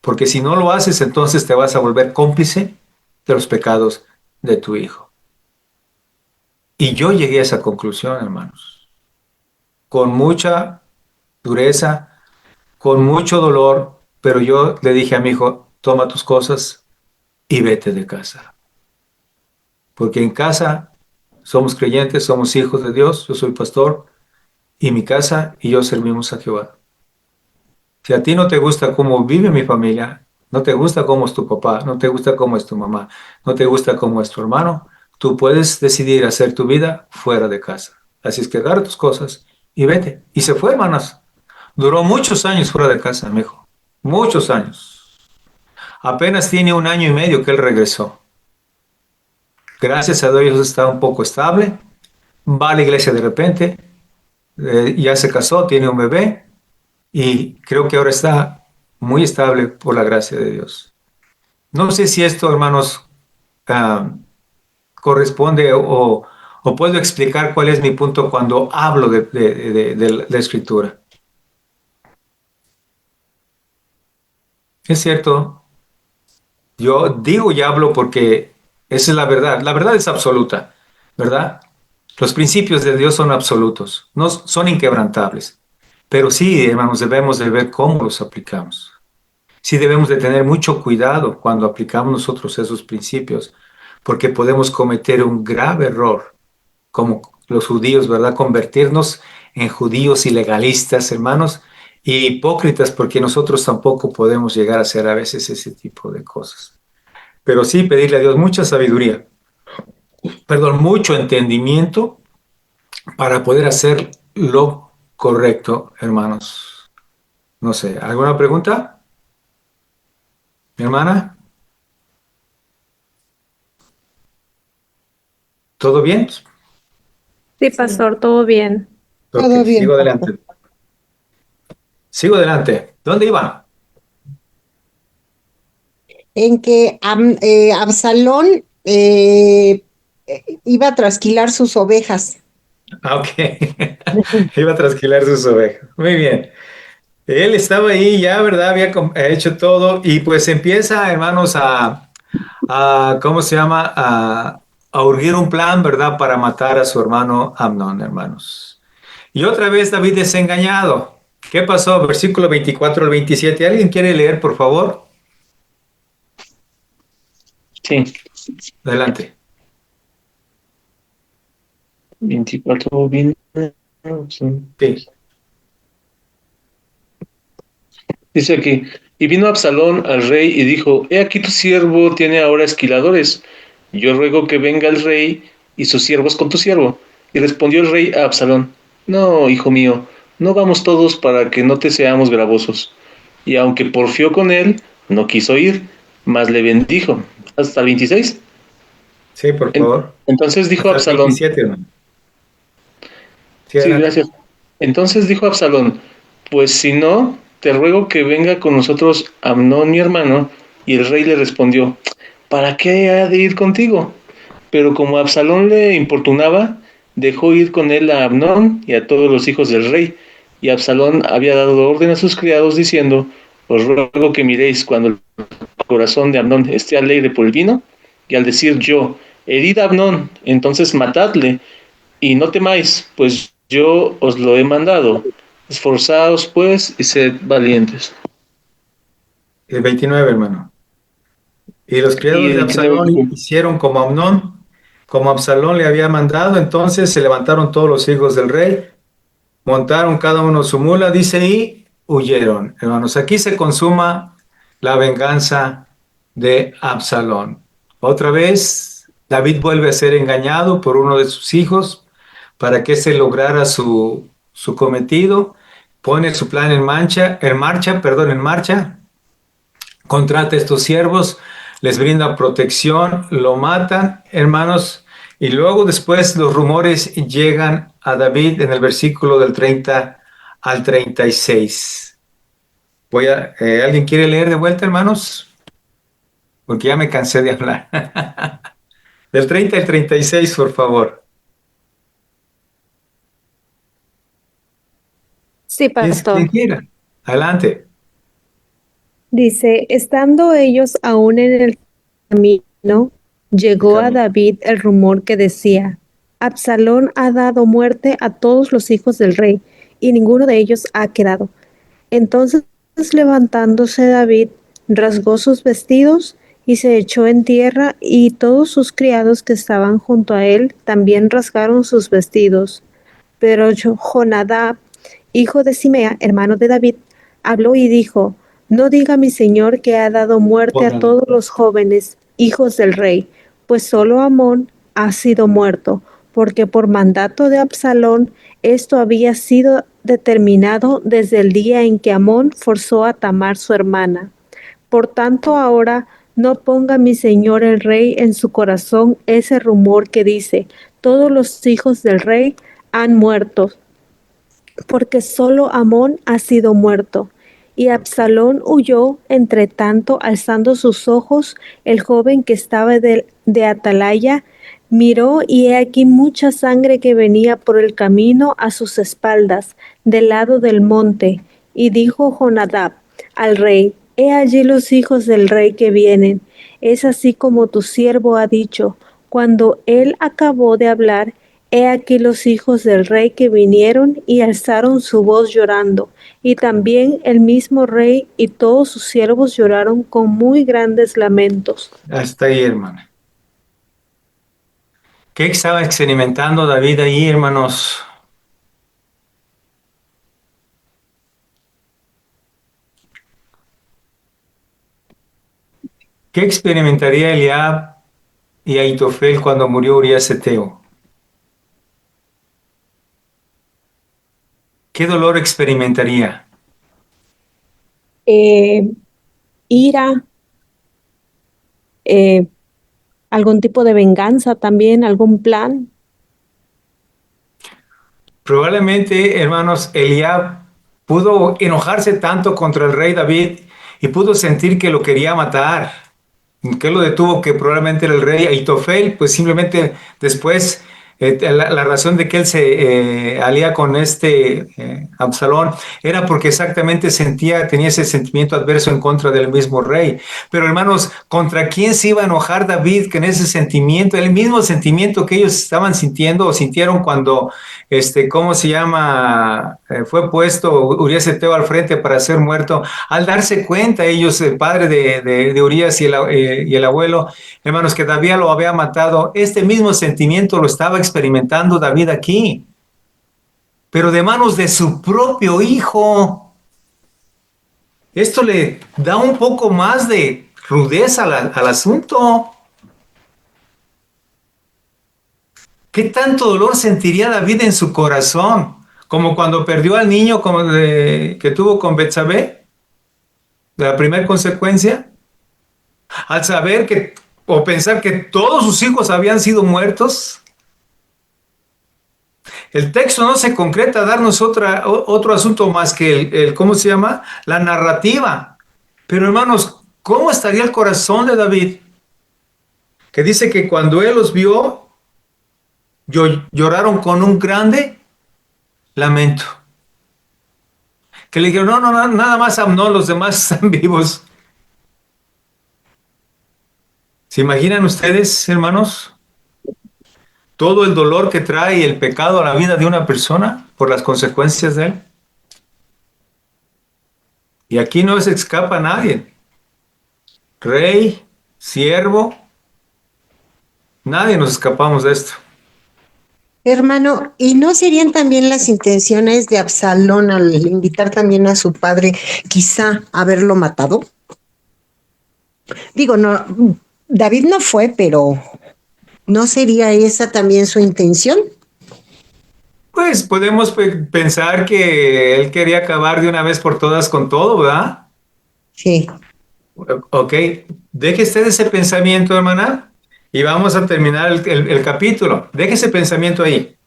Porque si no lo haces, entonces te vas a volver cómplice de los pecados de tu hijo. Y yo llegué a esa conclusión, hermanos, con mucha dureza, con mucho dolor, pero yo le dije a mi hijo, toma tus cosas y vete de casa. Porque en casa somos creyentes, somos hijos de Dios, yo soy pastor, y mi casa y yo servimos a Jehová. Si a ti no te gusta cómo vive mi familia, no te gusta cómo es tu papá, no te gusta cómo es tu mamá, no te gusta cómo es tu hermano, tú puedes decidir hacer tu vida fuera de casa. Así es que agarra tus cosas y vete. Y se fue, hermanas. Duró muchos años fuera de casa, mi hijo. Muchos años. Apenas tiene 1 año y medio que él regresó. Gracias a Dios está un poco estable. Va a la iglesia de repente. Ya se casó, tiene un bebé. Y creo que ahora está muy estable por la gracia de Dios. No sé si esto, hermanos, corresponde o puedo explicar cuál es mi punto cuando hablo de la escritura. Es cierto, yo digo y hablo porque esa es la verdad. La verdad es absoluta, ¿verdad? Los principios de Dios son absolutos, no son inquebrantables. Pero sí, hermanos, debemos de ver cómo los aplicamos. Sí debemos de tener mucho cuidado cuando aplicamos nosotros esos principios, porque podemos cometer un grave error, como los judíos, ¿verdad? Convertirnos en judíos ilegalistas, hermanos, y hipócritas, porque nosotros tampoco podemos llegar a hacer a veces ese tipo de cosas. Pero sí pedirle a Dios mucha sabiduría, perdón, mucho entendimiento para poder hacer lo correcto, hermanos. No sé, ¿alguna pregunta? ¿Mi hermana? ¿Todo bien? Sí, pastor, todo bien. Todo Ok, bien, sigo pastor. adelante. Sigo adelante. ¿Dónde iba? En que Absalón iba a trasquilar sus ovejas. Ah, ok. Iba a trasquilar sus ovejas. Muy bien. Él estaba ahí ya, ¿verdad? Había hecho todo y pues empieza, hermanos, ¿cómo se llama? A urgir un plan, ¿verdad? Para matar a su hermano Amnón, hermanos. Y otra vez David es engañado. ¿Qué pasó? Versículo 24 al 27. ¿Alguien quiere leer, por favor? Sí, Adelante. 24 bien. Sí. Dice aquí, y vino Absalón al rey y dijo, he aquí tu siervo tiene ahora esquiladores. Yo ruego que venga el rey y sus siervos con tu siervo. Y respondió el rey a Absalón, no, hijo mío, no vamos todos para que no te seamos gravosos. Y aunque porfió con él, no quiso ir, mas le bendijo. Hasta el 26. Sí, por favor. Entonces dijo Hasta el Absalón, 27, hermano. Sí, sí, adelante. gracias. Entonces dijo Absalón, pues si no, te ruego que venga con nosotros Amnón mi hermano. Y el rey le respondió, ¿para qué ha de ir contigo? Pero como Absalón le importunaba, dejó ir con él a Amnón y a todos los hijos del rey. Y Absalón había dado orden a sus criados diciendo, os ruego que miréis cuando el corazón de Amnón esté alegre por el vino. Y al decir yo, herid a Amnón, entonces matadle y no temáis, pues yo os lo he mandado. Esforzaos pues y sed valientes. El 29, hermano. Y los Y criados el de 29 Absalón dice, hicieron como Absalón le había mandado. Entonces se levantaron todos los hijos del rey, montaron cada uno su mula, dice, y huyeron. Hermanos, aquí se consuma la venganza de Absalón. Otra vez, David vuelve a ser engañado por uno de sus hijos para que se lograra su cometido. Pone su plan en marcha, contrata a estos siervos, les brinda protección, lo matan, hermanos, y luego después los rumores llegan a David en el versículo del 30 al 36. ¿Alguien quiere leer de vuelta, hermanos? Porque ya me cansé de hablar. Del 30 al 36, por favor. Sí, pastor. Quien quiera. Adelante. Dice, estando ellos aún en el camino, llegó a David el rumor que decía, Absalón ha dado muerte a todos los hijos del rey, y ninguno de ellos ha quedado. Entonces, levantándose David, rasgó sus vestidos y se echó en tierra, y todos sus criados que estaban junto a él también rasgaron sus vestidos. Pero Jonadab, hijo de Simea, hermano de David, habló y dijo, no diga mi señor que ha dado muerte a todos los jóvenes, hijos del rey, pues solo Amón ha sido muerto, porque por mandato de Absalón esto había sido determinado desde el día en que Amón forzó a Tamar su hermana. Por tanto ahora no ponga mi señor el rey en su corazón ese rumor que dice, todos los hijos del rey han muerto, porque solo Amón ha sido muerto. Y Absalón huyó, entre tanto, alzando sus ojos, el joven que estaba de atalaya, miró y he aquí mucha sangre que venía por el camino a sus espaldas, del lado del monte. Y dijo Jonadab al rey, he allí los hijos del rey que vienen. Es así como tu siervo ha dicho. Cuando él acabó de hablar, he aquí los hijos del rey que vinieron y alzaron su voz llorando, y también el mismo rey y todos sus siervos lloraron con muy grandes lamentos. Hasta ahí, hermano. ¿Qué estaba experimentando David ahí, hermanos? ¿Qué experimentaría Eliab y Ahitofel cuando murió Urías Eteo? ¿Qué dolor experimentaría? Ira, algún tipo de venganza también, algún plan. Probablemente, hermanos, Eliab pudo enojarse tanto contra el rey David y pudo sentir que lo quería matar, que lo detuvo, que probablemente era el rey. Ahitofel, pues simplemente después, la razón de que él se alía con Absalón era porque exactamente tenía ese sentimiento adverso en contra del mismo rey. Pero hermanos, ¿contra quién se iba a enojar David con ese sentimiento? El mismo sentimiento que ellos estaban sintiendo o sintieron cuando, ¿cómo se llama? Fue puesto Urías Eteo al frente para ser muerto. Al darse cuenta ellos, el padre de Urías y el abuelo, hermanos, que David lo había matado, este mismo sentimiento lo estaba experimentando David aquí, pero de manos de su propio hijo. Esto le da un poco más de rudeza al asunto. ¿Qué tanto dolor sentiría David en su corazón? Como cuando perdió al niño que tuvo con Betsabé, de la primera consecuencia, al saber o pensar que todos sus hijos habían sido muertos. El texto no se concreta a darnos otro asunto más que ¿cómo se llama? La narrativa. Pero hermanos, ¿cómo estaría el corazón de David? Que dice que cuando él los vio, lloraron con un grande lamento. Que le dijeron, no, nada más Amnón, los demás están vivos. ¿Se imaginan ustedes, hermanos? Todo el dolor que trae el pecado a la vida de una persona por las consecuencias de él. Y aquí no se escapa nadie. Rey, siervo, nadie nos escapamos de esto. Hermano, ¿y no serían también las intenciones de Absalón al invitar también a su padre, quizá haberlo matado? Digo, no, David no fue, pero ¿no sería esa también su intención? Pues podemos pensar que él quería acabar de una vez por todas con todo, ¿verdad? Sí, Ok, deje usted ese pensamiento, hermana, y vamos a terminar el capítulo. Deje ese pensamiento ahí.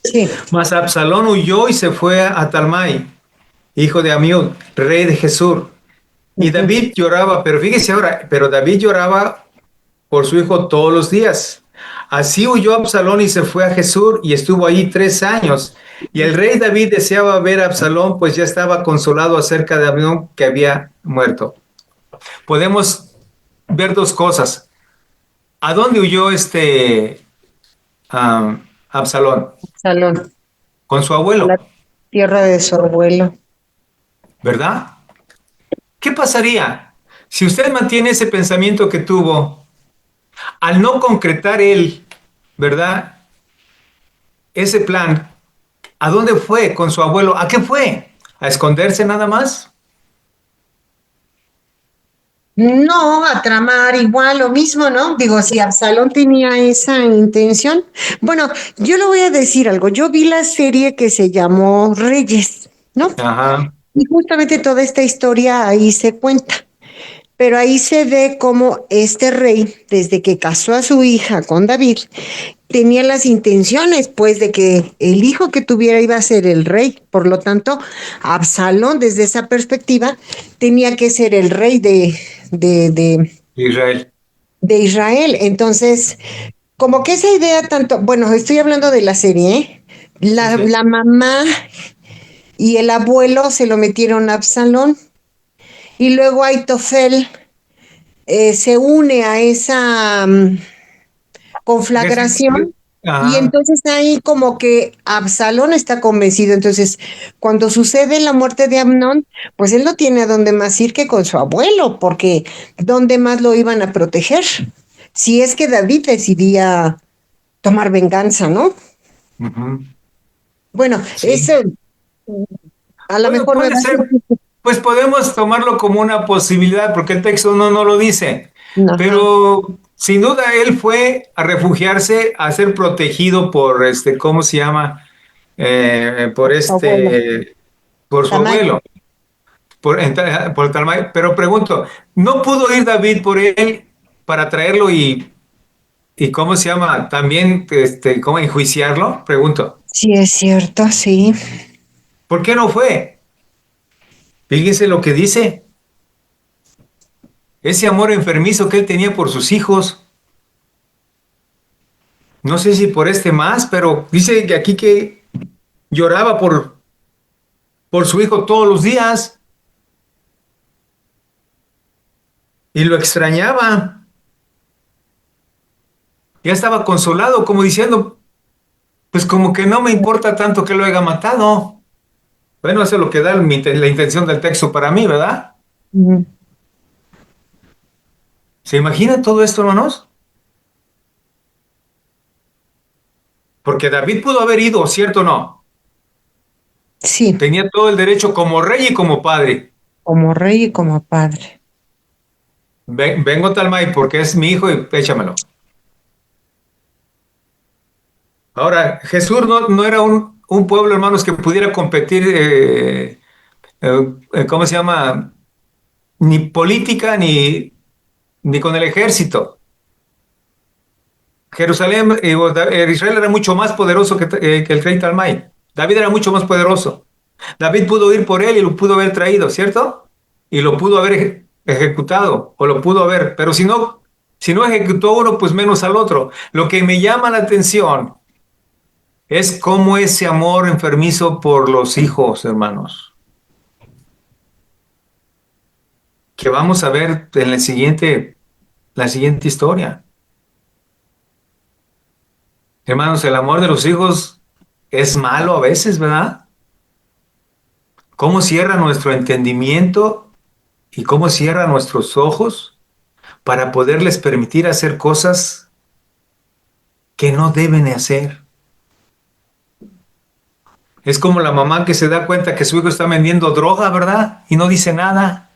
sí. Mas Absalón huyó y se fue a Talmai, hijo de Amiud, rey de Jesús. Y Ujú. David lloraba, pero fíjese ahora, pero David lloraba por su hijo todos los días. Así huyó Absalón y se fue a Jesús y estuvo allí 3 años. Y el rey David deseaba ver a Absalón, pues ya estaba consolado acerca de Absalón que había muerto. Podemos ver dos cosas. ¿A dónde huyó Absalón? Salón, Con su a la abuelo, tierra de su abuelo. ¿verdad? ¿Qué pasaría si usted mantiene ese pensamiento que tuvo al no concretar él, ¿verdad? Ese plan, ¿a dónde fue con su abuelo? ¿A qué fue? ¿A esconderse nada más? No, a tramar igual lo mismo, ¿no? Digo, si Absalón tenía esa intención. Bueno, yo le voy a decir algo. Yo vi la serie que se llamó Reyes, ¿no? Ajá. Y justamente toda esta historia ahí se cuenta. Pero ahí se ve cómo este rey, desde que casó a su hija con David, tenía las intenciones, pues, de que el hijo que tuviera iba a ser el rey. Por lo tanto, Absalón, desde esa perspectiva, tenía que ser el rey de, de, Israel. de Israel. Entonces, como que esa idea tanto, bueno, estoy hablando de la serie, ¿eh? Sí, sí. La mamá y el abuelo se lo metieron a Absalón y luego Aitofel se une a esa conflagración. Y Ajá. entonces ahí como que Absalón está convencido. Entonces, cuando sucede la muerte de Amnón, pues él no tiene a dónde más ir que con su abuelo, porque ¿dónde más lo iban a proteger? Si es que David decidía tomar venganza, ¿no? Ujú. Bueno, Sí. eso a lo Bueno, mejor me puede va a ser, hacer... pues podemos tomarlo como una posibilidad, porque el texto no lo dice. Ajá, Pero sin duda él fue a refugiarse, a ser protegido por ¿cómo se llama? Por su abuelo. por su Tamay. abuelo, por Talmai. Pero pregunto, ¿no pudo ir David por él para traerlo y cómo se llama? También, cómo enjuiciarlo? Pregunto, Sí, es cierto, sí. ¿por qué no fue? Fíjese lo que dice. Ese amor enfermizo que él tenía por sus hijos, no sé si por más, pero dice que aquí que lloraba por su hijo todos los días y lo extrañaba. Ya estaba consolado, como diciendo, pues como que no me importa tanto que lo haya matado. Bueno, eso es lo que da la intención del texto para mí, ¿verdad? Mm, ¿Se imagina todo esto, hermanos? Porque David pudo haber ido, ¿cierto o no? sí, Tenía todo el derecho como rey y como padre. como rey y como padre. Vengo Talmai porque es mi hijo y échamelo. Ahora, Jesús no era un pueblo, hermanos, que pudiera competir, ¿cómo se llama? Ni política ni con el ejército. Jerusalén, Israel era mucho más poderoso que el rey Talmai. David era mucho más poderoso. David pudo ir por él y lo pudo haber traído, ¿cierto? Y lo pudo haber ejecutado, o lo pudo haber, pero si no ejecutó a uno, pues menos al otro. Lo que me llama la atención es cómo ese amor enfermizo por los hijos, hermanos, que vamos a ver en la siguiente historia. Hermanos, el amor de los hijos es malo a veces, ¿verdad? Cómo cierra nuestro entendimiento y cómo cierra nuestros ojos para poderles permitir hacer cosas que no deben hacer. Es como la mamá que se da cuenta que su hijo está vendiendo droga, ¿verdad? Y no dice nada.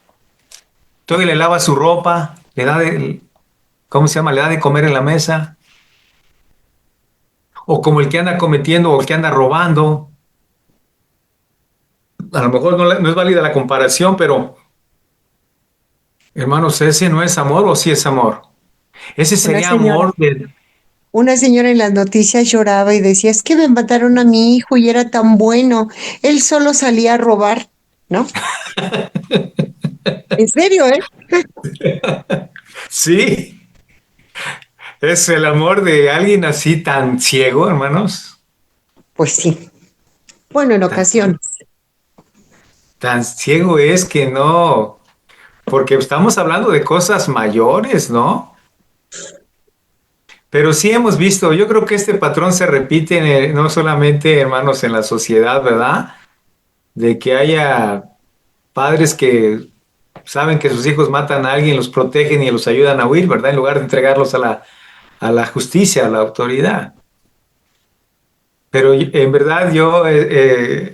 Todavía le lava su ropa, le da de, ¿cómo se llama? Le da de comer en la mesa. O como el que anda cometiendo o el que anda robando. A lo mejor no es válida la comparación, pero hermanos, ¿ese no es amor o sí es amor? Ese Una sería señora, amor de... una señora en las noticias lloraba y decía, es que me mataron a mi hijo y era tan bueno. Él solo salía a robar, ¿no? En serio, ¿eh? Sí, es el amor de alguien así tan ciego, hermanos. Pues sí. Bueno, en Tan, ocasiones. tan ciego es que no, porque estamos hablando de cosas mayores, ¿no? Pero sí hemos visto, yo creo que este patrón se repite no solamente, hermanos, en la sociedad, ¿verdad? De que haya padres que saben que sus hijos matan a alguien, los protegen y los ayudan a huir, ¿verdad? En lugar de entregarlos a la justicia, a la autoridad. Pero en verdad yo,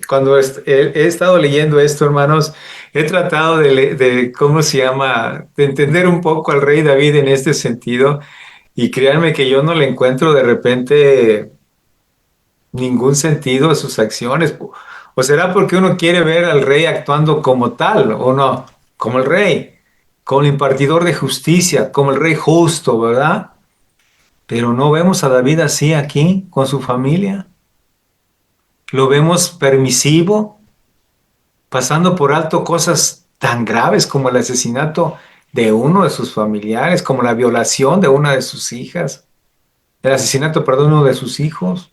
cuando he estado leyendo esto, hermanos, he tratado de, ¿cómo se llama?, de entender un poco al rey David en este sentido. Y créanme que yo no le encuentro de repente ningún sentido a sus acciones. ¿O será porque uno quiere ver al rey actuando como tal o no? Como el rey, como el impartidor de justicia, como el rey justo, ¿verdad? Pero no vemos a David así aquí con su familia. Lo vemos permisivo, pasando por alto cosas tan graves como el asesinato de uno de sus familiares, como la violación de una de sus hijas, el asesinato, perdón, de uno de sus hijos.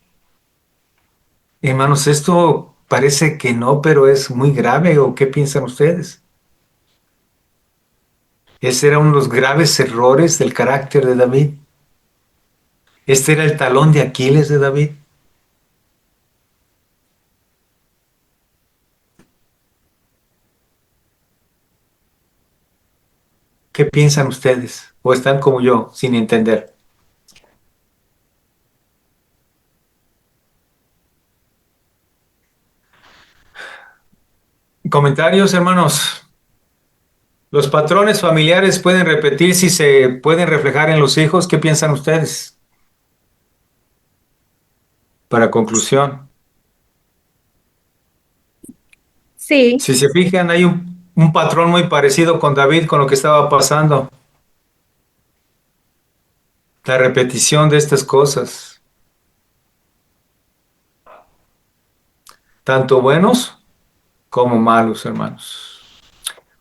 Hermanos, esto parece que no, pero es muy grave, ¿o qué piensan ustedes? Ese era uno de los graves errores del carácter de David. Este era el talón de Aquiles de David. ¿Qué piensan ustedes? ¿O están como yo, sin entender? Comentarios, hermanos. ¿Los patrones familiares pueden repetir si se pueden reflejar en los hijos? ¿Qué piensan ustedes? Para conclusión, Sí, si se fijan, hay un patrón muy parecido con David, con lo que estaba pasando. La repetición de estas cosas, tanto buenos como malos, hermanos.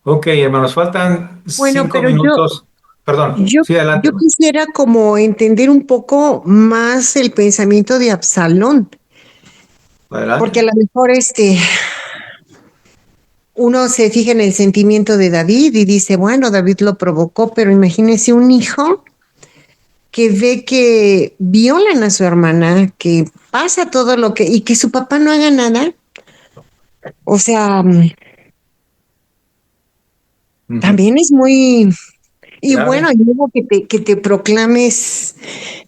Ok, hermanos, faltan Bueno, cinco pero yo, minutos. Perdón, yo, sí, adelante. yo quisiera como entender un poco más el pensamiento de Absalón, porque a Adelante. lo mejor uno se fija en el sentimiento de David y dice, bueno, David lo provocó, pero imagínese un hijo que ve que violan a su hermana, que pasa todo lo que, y que su papá no haga nada. O sea, Ujú. también es muy, y bueno, Grave. y luego que te proclames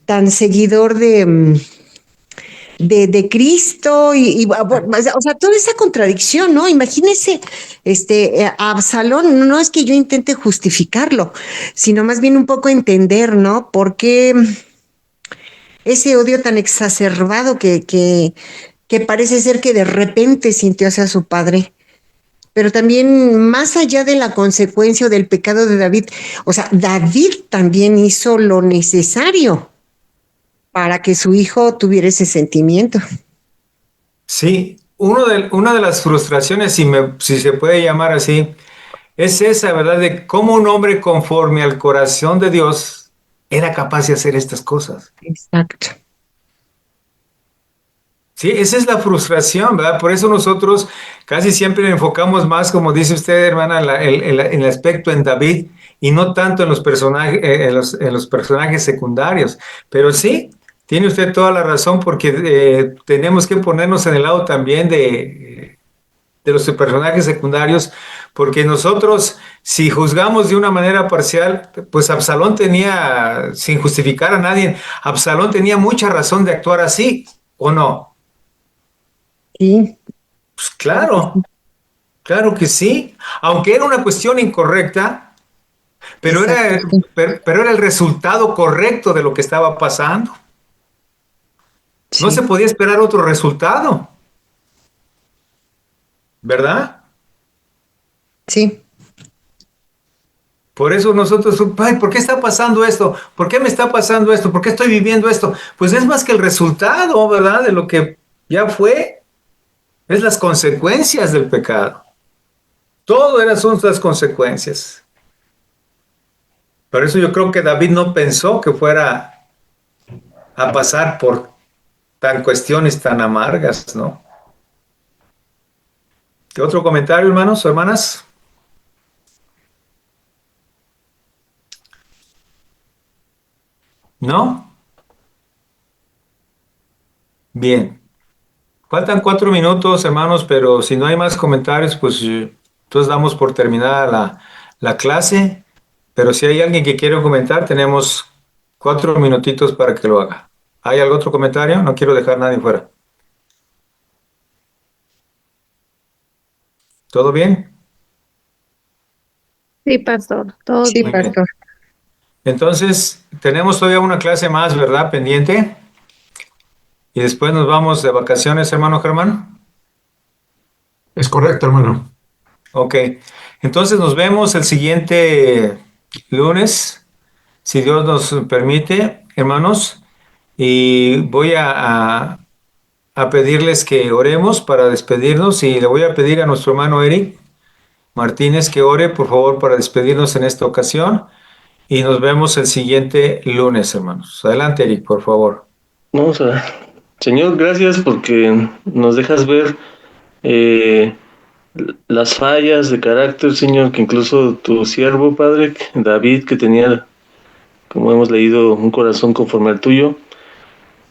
tan seguidor de Cristo o sea, toda esa contradicción, ¿no? Imagínese, a Absalón, no es que yo intente justificarlo, sino más bien un poco entender, ¿no? Por qué ese odio tan exacerbado que parece ser que de repente sintió hacia su padre. Pero también más allá de la consecuencia o del pecado de David, o sea, David también hizo lo necesario para que su hijo tuviera ese sentimiento. Sí, una de las frustraciones, si se puede llamar así, es esa, ¿verdad? De cómo un hombre conforme al corazón de Dios era capaz de hacer estas cosas. Exacto. Sí, esa es la frustración, ¿verdad? Por eso nosotros casi siempre enfocamos más, como dice usted, hermana, en el aspecto en David y no tanto en los personajes, en los personajes secundarios. Pero sí, tiene usted toda la razón porque tenemos que ponernos en el lado también de los personajes secundarios, porque nosotros, si juzgamos de una manera parcial, pues Absalón tenía, sin justificar a nadie, Absalón tenía mucha razón de actuar así, ¿o no? Sí, Pues claro que sí. claro, claro que sí. Aunque era una cuestión incorrecta, Pero era, Exacto, sí. pero era el resultado correcto de lo que estaba pasando. No se Sí, podía esperar otro resultado, ¿verdad? sí, Por eso nosotros, ay, ¿por qué está pasando esto? ¿Por qué me está pasando esto? ¿Por qué estoy viviendo esto? Pues es más que el resultado, ¿verdad? De lo que ya fue. Es las consecuencias del pecado. Todo son las consecuencias. Por eso yo creo que David no pensó que fuera a pasar por tan cuestiones tan amargas, ¿no? ¿Qué otro comentario, hermanos o hermanas? ¿No? Bien. Faltan 4 minutos, hermanos, pero si no hay más comentarios, pues entonces damos por terminada la clase. Pero si hay alguien que quiere comentar, tenemos 4 minutitos para que lo haga. ¿Hay algún otro comentario? No quiero dejar a nadie fuera. ¿Todo bien? Sí, pastor, todo sí, Muy bien. bien. pastor. Entonces, tenemos todavía una clase más, ¿verdad? Pendiente. Y después nos vamos de vacaciones, hermano Germán. Es correcto, hermano. Ok. Entonces nos vemos el siguiente lunes, si Dios nos permite, hermanos. Y voy a pedirles que oremos para despedirnos y le voy a pedir a nuestro hermano Eric Martínez que ore, por favor, para despedirnos en esta ocasión. Y nos vemos el siguiente lunes, hermanos. Adelante, Eric, por favor. Vamos a... Señor, gracias porque nos dejas ver eh, las fallas de carácter, Señor, que incluso tu siervo, Padre, David, que tenía, como hemos leído, un corazón conforme al tuyo.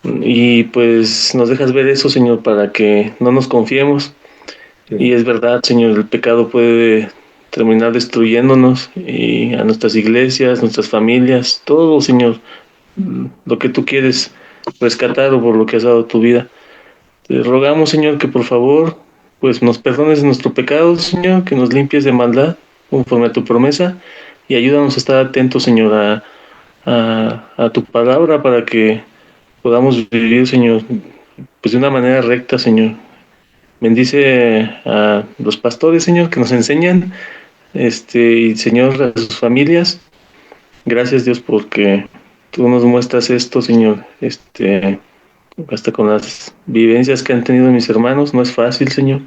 Y pues nos dejas ver eso, Señor, para que no nos confiemos. Sí. Y es verdad, Señor, el pecado puede terminar destruyéndonos y a nuestras iglesias, nuestras familias, todo, Señor, lo que tú quieres rescatar o por lo que has dado tu vida. Te rogamos, Señor, que por favor, pues nos perdones de nuestro pecado, Señor, que nos limpies de maldad conforme a tu promesa y ayúdanos a estar atentos, Señor, a tu palabra para que podamos vivir, Señor, pues de una manera recta, Señor. Bendice a los pastores, Señor, que nos enseñan, y Señor, a sus familias. Gracias, Dios, porque tú nos muestras esto, Señor, hasta con las vivencias que han tenido mis hermanos. No es fácil, Señor,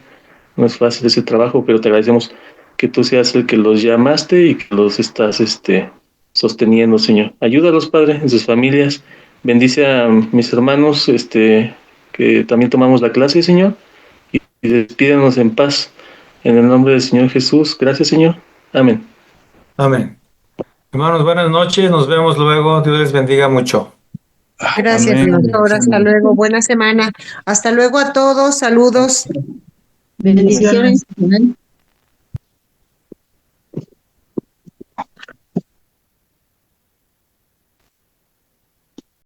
no es fácil ese trabajo, pero te agradecemos que tú seas el que los llamaste y que los estás, sosteniendo, Señor. Ayúdalos, Padre, en sus familias. Bendice a mis hermanos, que también tomamos la clase, Señor, y despídenos en paz. En el nombre del Señor Jesús. Gracias, Señor. Amén. Amén. Hermanos, buenas noches. Nos vemos luego. Dios les bendiga mucho. Gracias, Amén. pastor. Hasta luego. Buena semana. Hasta luego a todos. Saludos. Bendiciones.